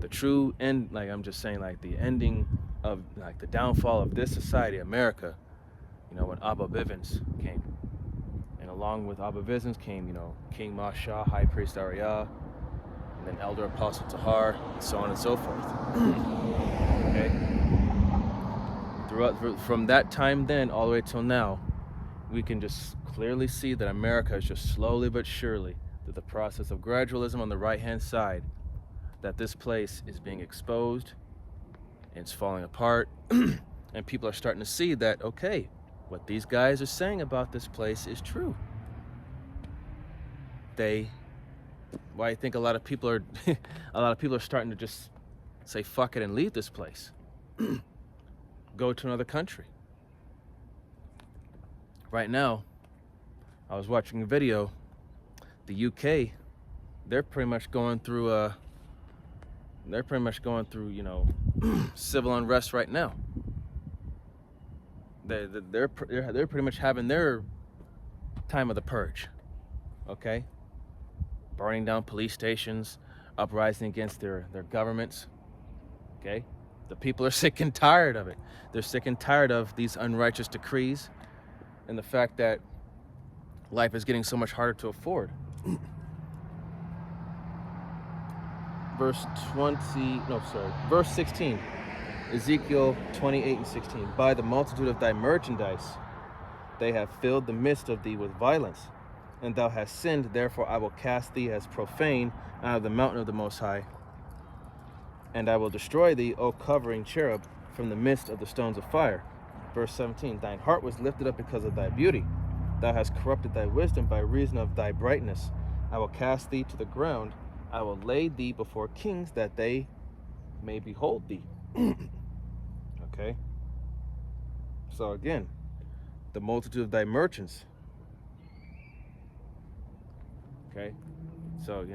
the true end, like I'm just saying, like the ending of the downfall of this society, America, when Abba Bivens came. And along with Abba Bivens came, King Masha, High Priest Ariyah, and then Elder Apostle Tahar, and so on and so forth. Okay? From that time then all the way till now, we can just clearly see that America is just slowly but surely, through the process of gradualism on the right-hand side, that this place is being exposed, and it's falling apart, and people are starting to see that, okay, what these guys are saying about this place is true. Why I think a lot of people are starting to just say fuck it and leave this place. Go to another country. Right now, I was watching a video. The UK, they're pretty much going through civil unrest right now. They're pretty much having their time of the purge. Okay, burning down police stations, uprising against their governments. Okay, the people are sick and tired of it. They're sick and tired of these unrighteous decrees and the fact that life is getting so much harder to afford. Verse 16, Ezekiel 28 and 16. By the multitude of thy merchandise, they have filled the midst of thee with violence, and thou hast sinned, therefore I will cast thee as profane out of the mountain of the Most High, and I will destroy thee, O covering cherub, from the midst of the stones of fire. Verse 17, thine heart was lifted up because of thy beauty. Thou hast corrupted thy wisdom by reason of thy brightness. I will cast thee to the ground. I will lay thee before kings, that they may behold thee. Okay? So again, the multitude of thy merchants. Okay? So,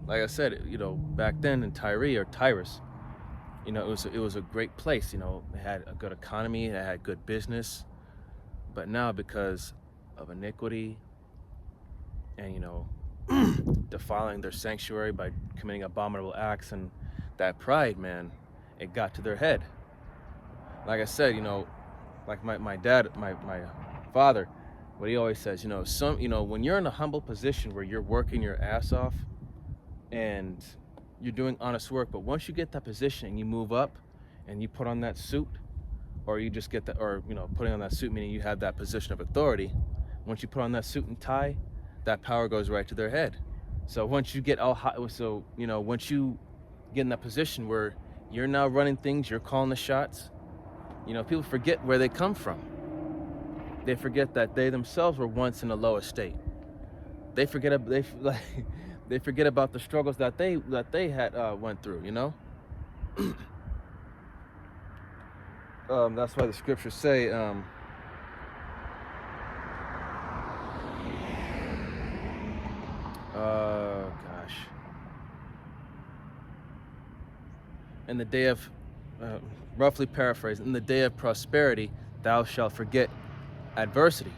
like I said, back then in Tyrus, it was a great place. It had a good economy, it had good business. But now, because of iniquity and, defiling their sanctuary by committing abominable acts and that pride, man, it got to their head. Like I said, like my dad, my father, what he always says, when you're in a humble position where you're working your ass off and you're doing honest work, but once you get that position and you move up and you put on that suit, or you just get that, or putting on that suit meaning you have that position of authority, once you put on that suit and tie, that power goes right to their head. So once you get once you get in that position where you're now running things, you're calling the shots, people forget where they come from. They forget that they themselves were once in a low estate. They forget about the struggles that they had went through. That's why the scriptures say, gosh, in the day of, roughly paraphrased, in the day of prosperity, thou shalt forget adversity.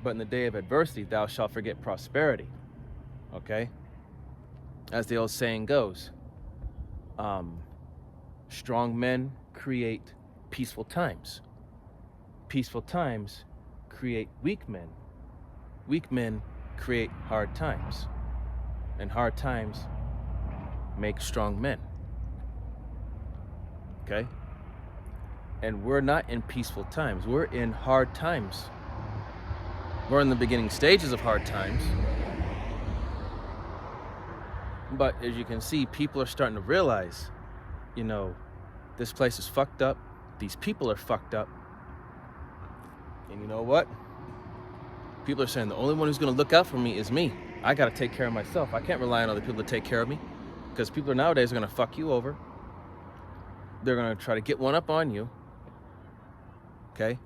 But in the day of adversity, thou shalt forget prosperity. Okay? As the old saying goes, strong men create peaceful times. Peaceful times create weak men. Weak men create hard times. And hard times make strong men. Okay? And we're not in peaceful times. We're in hard times. We're in the beginning stages of hard times. But as you can see, people are starting to realize, you know, this place is fucked up. These people are fucked up. And you know what? People are saying the only one who's going to look out for me is me. I got to take care of myself. I can't rely on other people to take care of me, because people nowadays are going to fuck you over. They're going to try to get one up on you. Okay?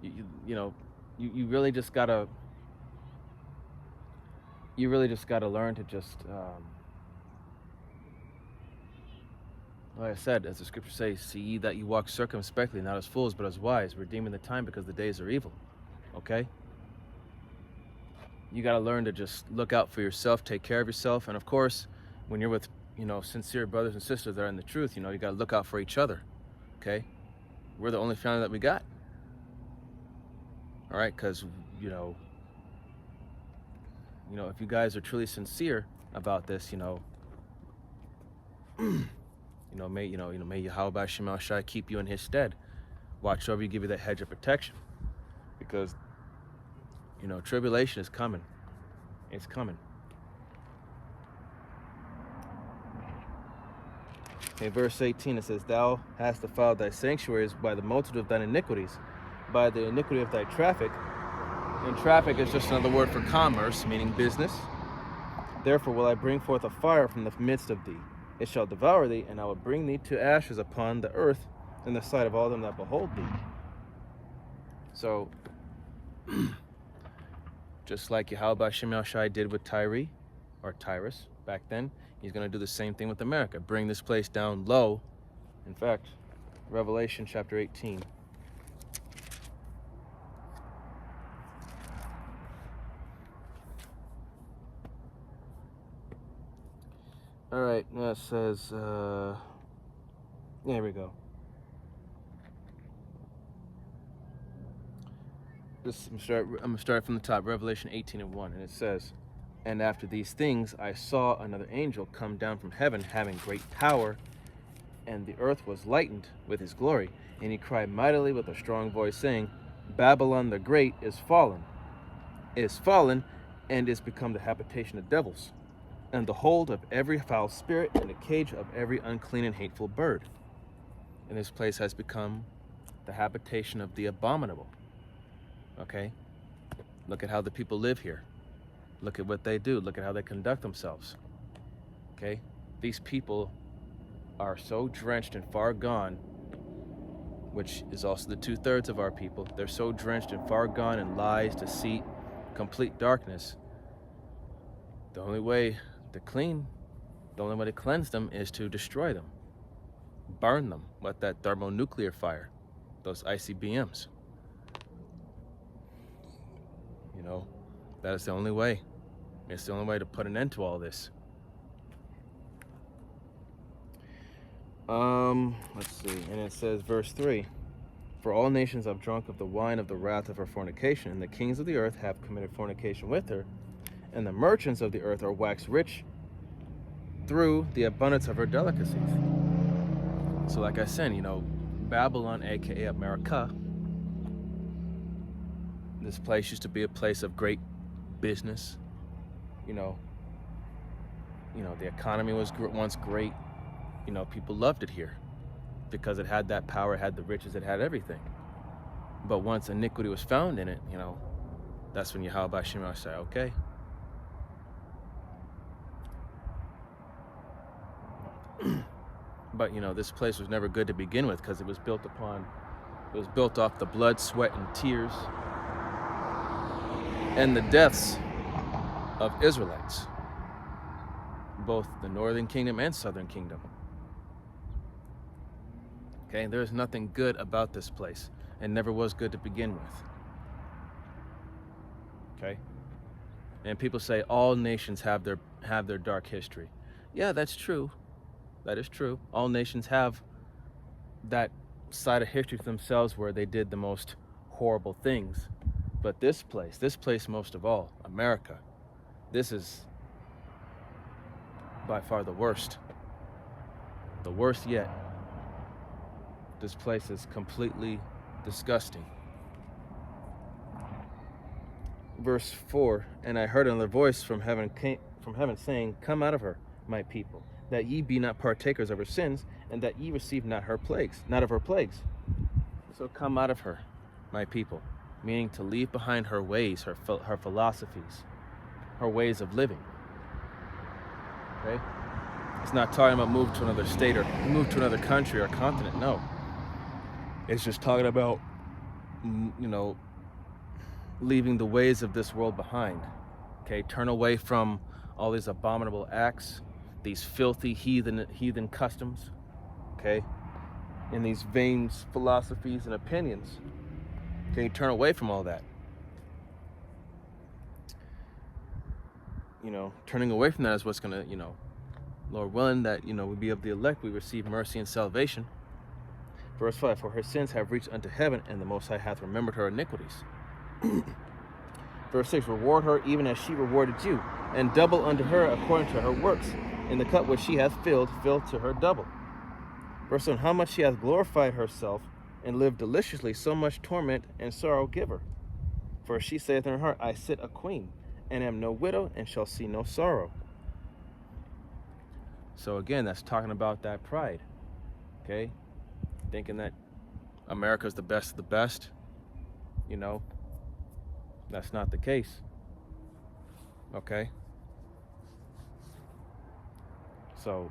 You really just got to learn to just like I said, as the scripture says, see ye that you walk circumspectly, not as fools, but as wise, redeeming the time because the days are evil. Okay? You got to learn to just look out for yourself, take care of yourself. And of course, when you're with, sincere brothers and sisters that are in the truth, you got to look out for each other. Okay? We're the only family that we got. All right? Because, if you guys are truly sincere about this, may Yahweh Shema Shai keep you in his stead. Watch over you, give you that hedge of protection. Because, tribulation is coming. It's coming. In verse 18, it says, thou hast defiled thy sanctuaries by the multitude of thine iniquities, by the iniquity of thy traffic. And traffic is just another word for commerce, meaning business. Therefore will I bring forth a fire from the midst of thee. It shall devour thee, and I will bring thee to ashes upon the earth in the sight of all them that behold thee. So, just like Yahweh Shem Shai did with Tyre, or Tyrus, back then, he's going to do the same thing with America. Bring this place down low. In fact, Revelation chapter 18. All right, now it says, there we go. I'm gonna start from the top, Revelation 18:1, and it says, and after these things I saw another angel come down from heaven, having great power, and the earth was lightened with his glory. And he cried mightily with a strong voice, saying, Babylon the great is fallen, and is become the habitation of devils, and the hold of every foul spirit, and the cage of every unclean and hateful bird. And this place has become the habitation of the abominable. Okay? Look at how the people live here. Look at what they do. Look at how they conduct themselves. Okay? These people are so drenched and far gone, which is also the 2/3 of our people. They're so drenched and far gone in lies, deceit, complete darkness. The only way to cleanse them is to destroy them. Burn them with that thermonuclear fire, those ICBMs. That is the only way. It's the only way to put an end to all this. Let's see, and it says, verse 3, for all nations have drunk of the wine of the wrath of her fornication, and the kings of the earth have committed fornication with her, and the merchants of the earth are waxed rich through the abundance of her delicacies. So like I said, Babylon, aka America, this place used to be a place of great business. The economy was once great. People loved it here because it had that power, it had the riches, it had everything. But once iniquity was found in it, that's when Yahweh Shema said, okay. But this place was never good to begin with, because it was built off the blood, sweat, and tears and the deaths of Israelites, both the northern kingdom and southern kingdom. Okay, there's nothing good about this place, and never was good to begin with. Okay, and people say all nations have their dark history. Yeah, that's true. That is true. All nations have that side of history to themselves where they did the most horrible things. But this place most of all, America, this is by far the worst. The worst yet. This place is completely disgusting. Verse 4, and I heard another voice from heaven saying, come out of her, my people, that ye be not partakers of her sins, and that ye receive not of her plagues. So come out of her, my people, meaning to leave behind her ways, her philosophies, her ways of living. Okay? It's not talking about move to another state or move to another country or continent, no. It's just talking about, leaving the ways of this world behind. Okay, turn away from all these abominable acts, these filthy heathen customs, okay, and these vain philosophies and opinions. Okay, turn away from all that. Turning away from that is what's gonna, Lord willing, that we be of the elect, we receive mercy and salvation. Verse 5, for her sins have reached unto heaven, and the Most High hath remembered her iniquities. Verse 6, reward her even as she rewarded you, and double unto her according to her works. In the cup which she hath filled, fill to her double. Verse 7, how much she hath glorified herself, and lived deliciously, so much torment and sorrow give her. For she saith in her heart, I sit a queen, and am no widow, and shall see no sorrow. So again, that's talking about that pride, okay? Thinking that America's the best of the best, that's not the case, okay? So,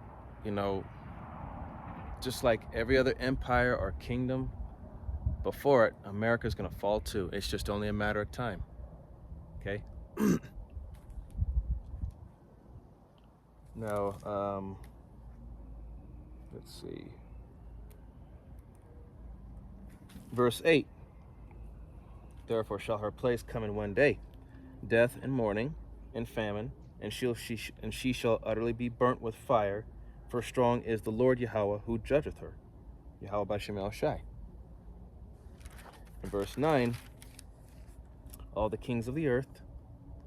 just like every other empire or kingdom before it, America's gonna fall too. It's just only a matter of time, okay? Now, let's see. Verse 8, therefore shall her place come in one day, death and mourning and famine, and she shall utterly be burnt with fire, for strong is the Lord Yahweh who judgeth her. Yahweh Bashem El Shai. In verse 9, all the kings of the earth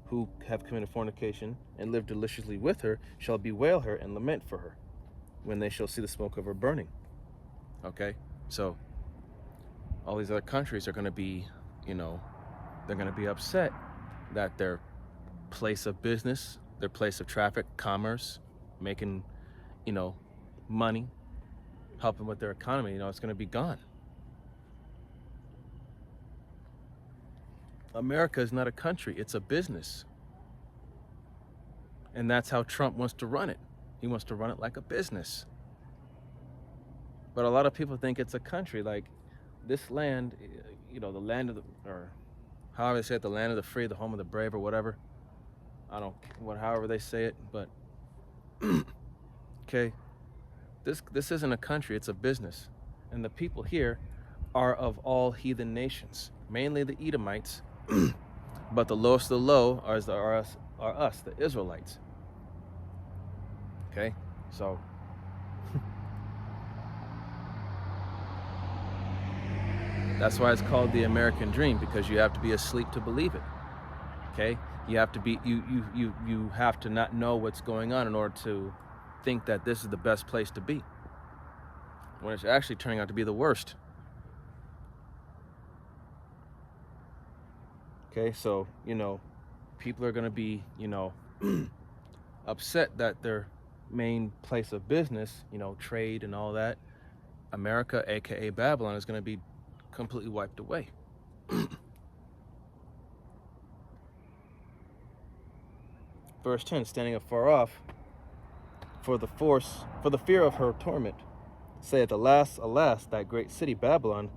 who have committed fornication and lived deliciously with her shall bewail her and lament for her when they shall see the smoke of her burning. Okay, so all these other countries are going to be, they're going to be upset that their place of business, their place of traffic, commerce, making, money, helping with their economy, it's going to be gone. America is not a country, it's a business. And that's how Trump wants to run it. He wants to run it like a business. But a lot of people think it's a country. Like this land, the land of the, or however they say it, the land of the free, the home of the brave, or whatever. However they say it, but okay, this isn't a country, it's a business. And the people here are of all heathen nations, mainly the Edomites, but the lowest of the low are us, the Israelites. Okay, so that's why it's called the American dream, because you have to be asleep to believe it. Okay, you have to be you have to not know what's going on in order to think that this is the best place to be, when it's actually turning out to be the worst. Okay, so people are going to be upset that their main place of business, trade and all that, America, aka Babylon, is going to be completely wiped away. Verse 10, standing afar off, for the fear of her torment, saith, Alas, alas, that great city Babylon,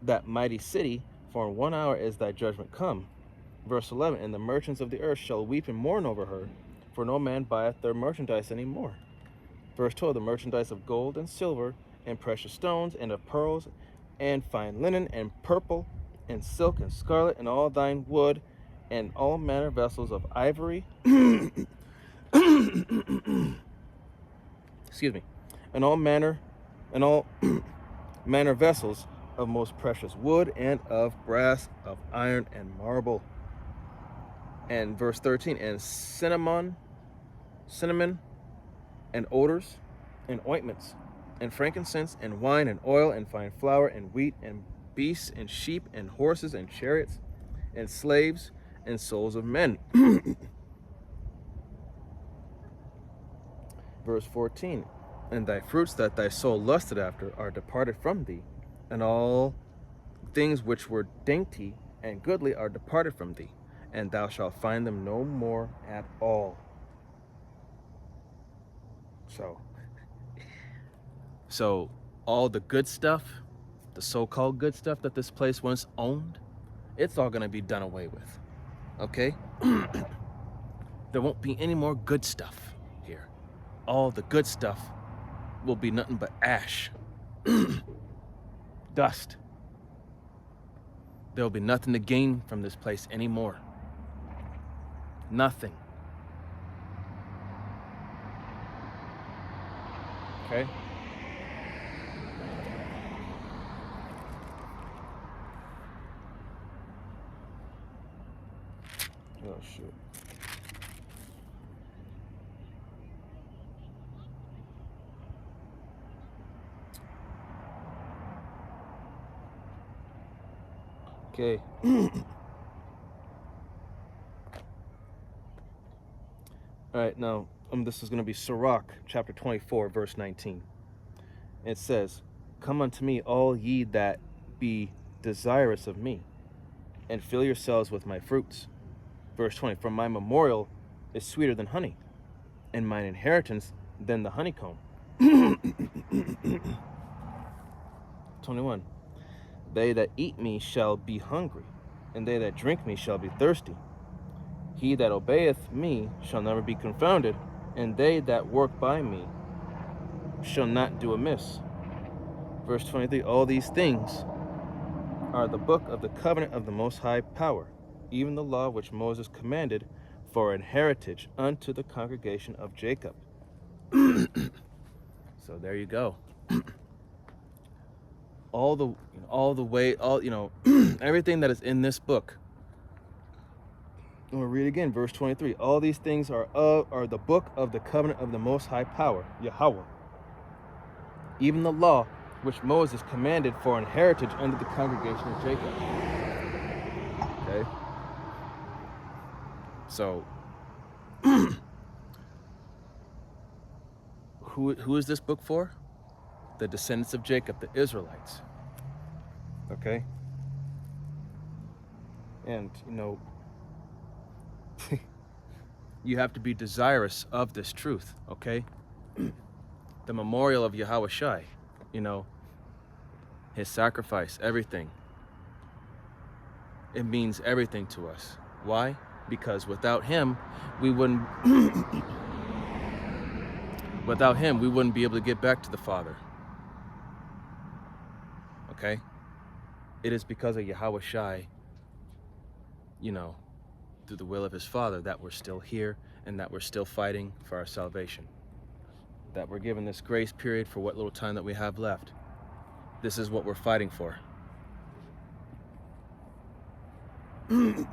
that mighty city, for in 1 hour is thy judgment come. Verse 11, and the merchants of the earth shall weep and mourn over her, for no man buyeth their merchandise any more. Verse 12, the merchandise of gold and silver, and precious stones, and of pearls, and fine linen, and purple, and silk, and scarlet, and all thine wood, and all manner vessels of ivory, excuse me, and all manner vessels of most precious wood, and of brass, of iron, and marble. And verse 13, and cinnamon, and odors, and ointments, and frankincense, and wine, and oil, and fine flour, and wheat, and beasts, and sheep, and horses, and chariots, and slaves, and souls of men. Verse 14, and thy fruits that thy soul lusted after are departed from thee, and all things which were dainty and goodly are departed from thee, and thou shalt find them no more at all. So all the good stuff, the so-called good stuff that this place once owned, it's all going to be done away with, okay? There won't be any more good stuff here. All the good stuff will be nothing but ash, dust. There will be nothing to gain from this place anymore. Nothing. Okay? Oh, shit. Okay. All right, now this is going to be Sirach, chapter 24, verse 19. It says, Come unto me, all ye that be desirous of me, and fill yourselves with my fruits. Verse 20, For my memorial is sweeter than honey, and mine inheritance than the honeycomb. 21, They that eat me shall be hungry, and they that drink me shall be thirsty. He that obeyeth me shall never be confounded, and they that work by me shall not do amiss. Verse 23, All these things are the book of the covenant of the Most High Power, even the law which Moses commanded for an heritage unto the congregation of Jacob. So there you go. Everything that is in this book. I'm going to read again, verse 23. All these things are the book of the covenant of the Most High Power, Yahweh. Even the law which Moses commanded for an heritage unto the congregation of Jacob. Okay? So, who is this book for? The descendants of Jacob, the Israelites. Okay? And, you have to be desirous of this truth, okay? The memorial of Yahweh Shai, his sacrifice, everything. It means everything to us. Why? Because without him, we wouldn't be able to get back to the Father. Okay? It is because of Yahweh Shai, through the will of his Father, that we're still here and that we're still fighting for our salvation. That we're given this grace period for what little time that we have left. This is what we're fighting for. Okay,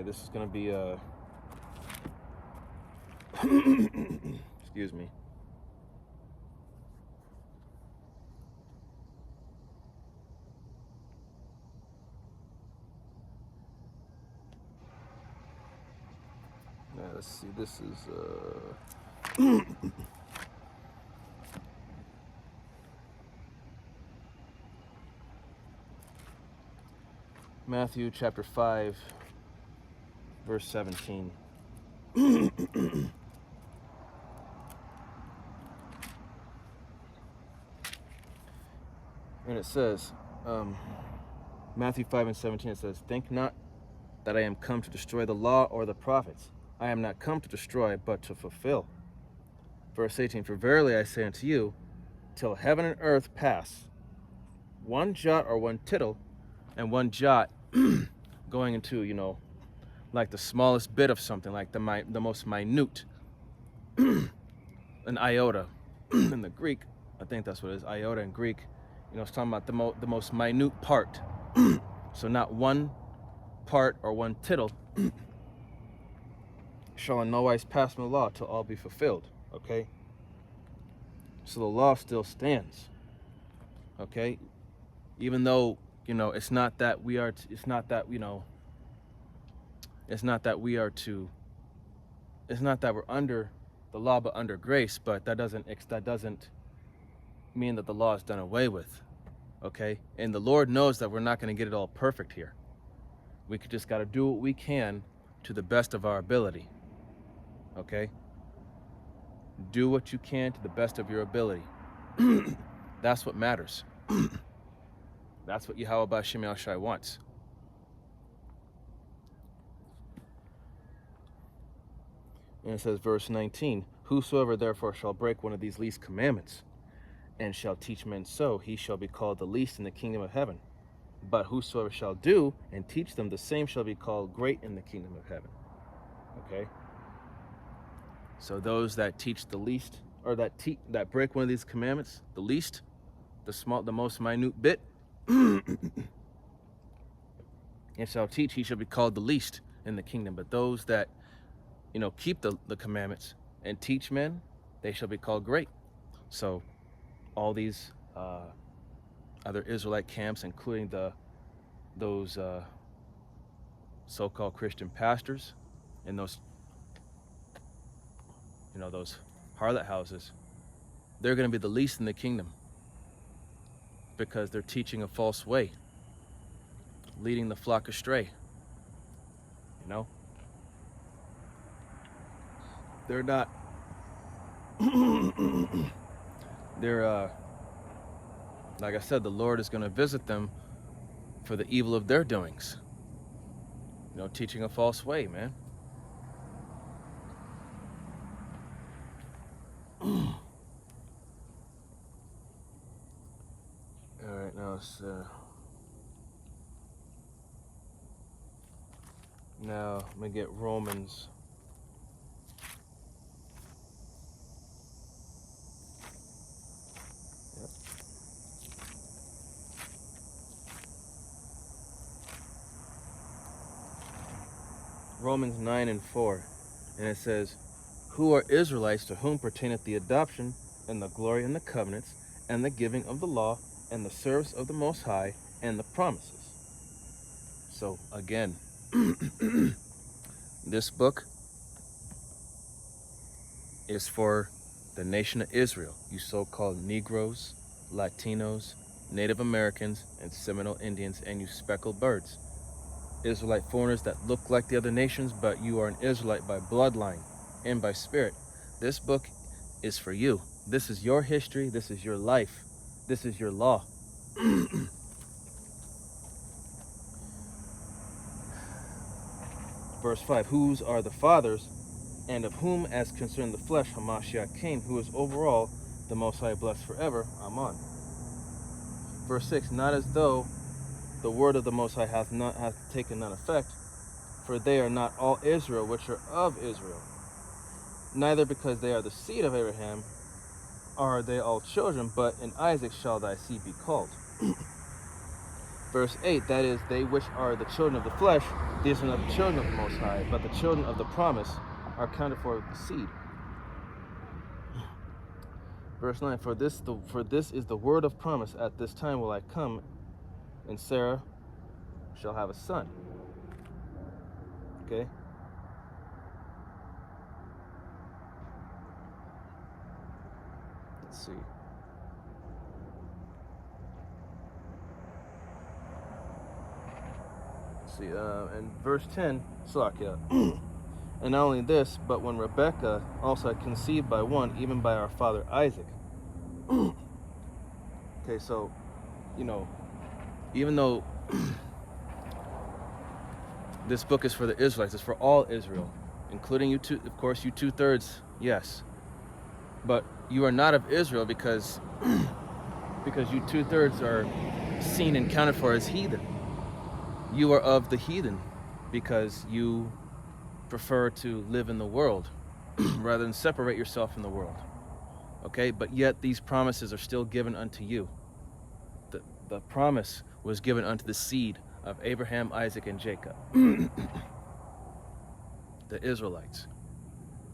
this is going to be excuse me. Let's see, this is Matthew chapter 5, verse 17. And it says, Matthew 5:17, it says, think not that I am come to destroy the law or the prophets. I am not come to destroy, but to fulfill. Verse 18, for verily I say unto you, till heaven and earth pass, one jot or one tittle, and one jot going into, like the smallest bit of something, like the most minute, an iota in the Greek, I think that's what it is, iota in Greek, it's talking about the most minute part. So not one part or one tittle shall in no wise pass from the law till all be fulfilled. Okay, so the law still stands. Okay, even though it's not that we are it's not that we're under the law but under grace, but that doesn't mean that the law is done away with. Okay, and the Lord knows that we're not going to get it all perfect here. We just got to do what we can to the best of our ability. Okay, do what you can to the best of your ability. That's what matters. That's what Yahweh B'Shem Yahushai wants. And it says, verse 19, whosoever therefore shall break one of these least commandments, and shall teach men so, he shall be called the least in the kingdom of heaven. But whosoever shall do and teach them, the same shall be called great in the kingdom of heaven. Okay? So those that teach the least, or that break one of these commandments, the least, the most minute bit, and shall teach, he shall be called the least in the kingdom. But those that, keep the commandments and teach men, they shall be called great. So all these other Israelite camps, including those so-called Christian pastors and those harlot houses, they're going to be the least in the kingdom because they're teaching a false way, leading the flock astray. They're not they're like I said, the Lord is going to visit them for the evil of their doings. Teaching a false way, man. All right, now I'm gonna get Romans. Yep. Romans 9:4, and it says, who are Israelites, to whom pertaineth the adoption and the glory and the covenants and the giving of the law and the service of the Most High and the promises. So again, this book is for the nation of Israel, you so-called Negroes, Latinos, Native Americans, and Seminole Indians, and you speckled birds. Israelite foreigners that look like the other nations, but you are an Israelite by bloodline and by spirit. This book is for you. This is your history. This is your life. This is your law. Verse 5, whose are the fathers, and of whom, as concerned the flesh, Hamashiach came, who is over all, the Most High, blessed forever. Amen. Verse 6, not as though the word of the Most High hath taken none effect, for they are not all Israel which are of Israel. Neither because they are the seed of Abraham are they all children, but in Isaac shall thy seed be called. Verse 8, that is, they which are the children of the flesh, these are not the children of the Most High, but the children of the promise are counted for the seed. Verse 9, for this is the word of promise, at this time will I come, and Sarah shall have a son. Okay? Let's see. In verse 10, Slakia. And not only this, but when Rebekah also had conceived by one, even by our father Isaac. Okay, so even though this book is for the Israelites, it's for all Israel, including you two, of course, you 2/3, yes. But you are not of Israel because you 2/3 are seen and counted for as heathen. You are of the heathen because you prefer to live in the world rather than separate yourself from the world. Okay, but yet these promises are still given unto you. The promise was given unto the seed of Abraham, Isaac, and Jacob, the Israelites.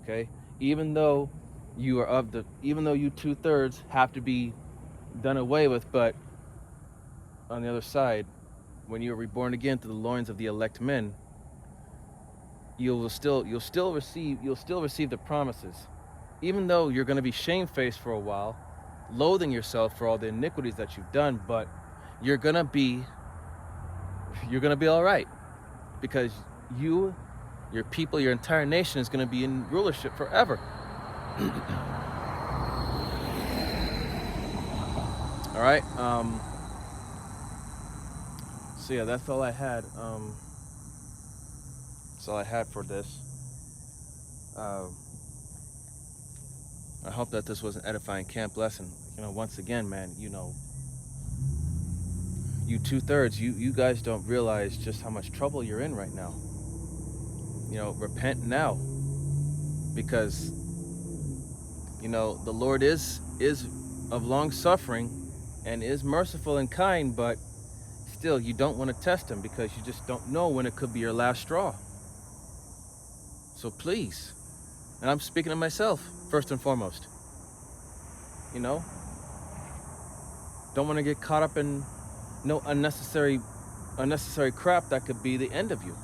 Okay, even though you 2/3 have to be done away with, but on the other side, when you are reborn again through the loins of the elect men, you'll still receive the promises, even though you're going to be shamefaced for a while, loathing yourself for all the iniquities that you've done, but you're gonna be all right, because your people, your entire nation is going to be in rulership forever. All right. So yeah, that's all I had. That's all I had for this. I hope that this was an edifying camp lesson. Once again, man, you 2/3, you guys don't realize just how much trouble you're in right now. Repent now, because the Lord is of long suffering and is merciful and kind, but still you don't want to test him because you just don't know when it could be your last straw. So please, and I'm speaking to myself first and foremost, don't want to get caught up in no unnecessary crap that could be the end of you.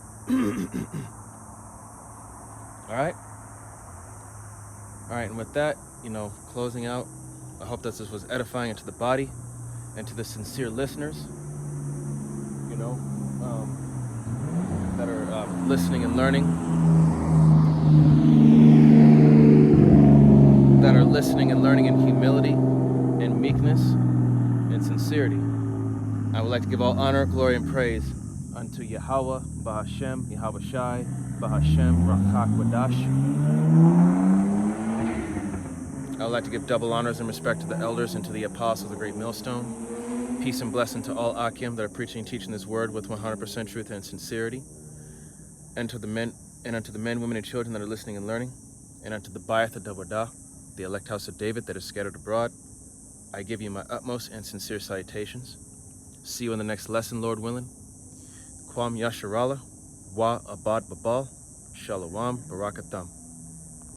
All right, and with that, closing out, I hope that this was edifying into the body and to the sincere listeners, that are listening and learning, in humility and meekness and sincerity. I would like to give all honor, glory, and praise unto Yahweh, Bahashem, Yahweh Shai, Bahashem, Rakak Wadash. I would like to give double honors and respect to the elders and to the apostles of the Great Millstone. Peace and blessing to all Akim that are preaching and teaching this word with 100% truth and sincerity. And unto the men, women, and children that are listening and learning. And unto the Bayath of Dawadah, the elect house of David that is scattered abroad, I give you my utmost and sincere salutations. See you in the next lesson, Lord willing. Kwam Yasharallah, Wa Abad Babal, Shalom, Barakatham.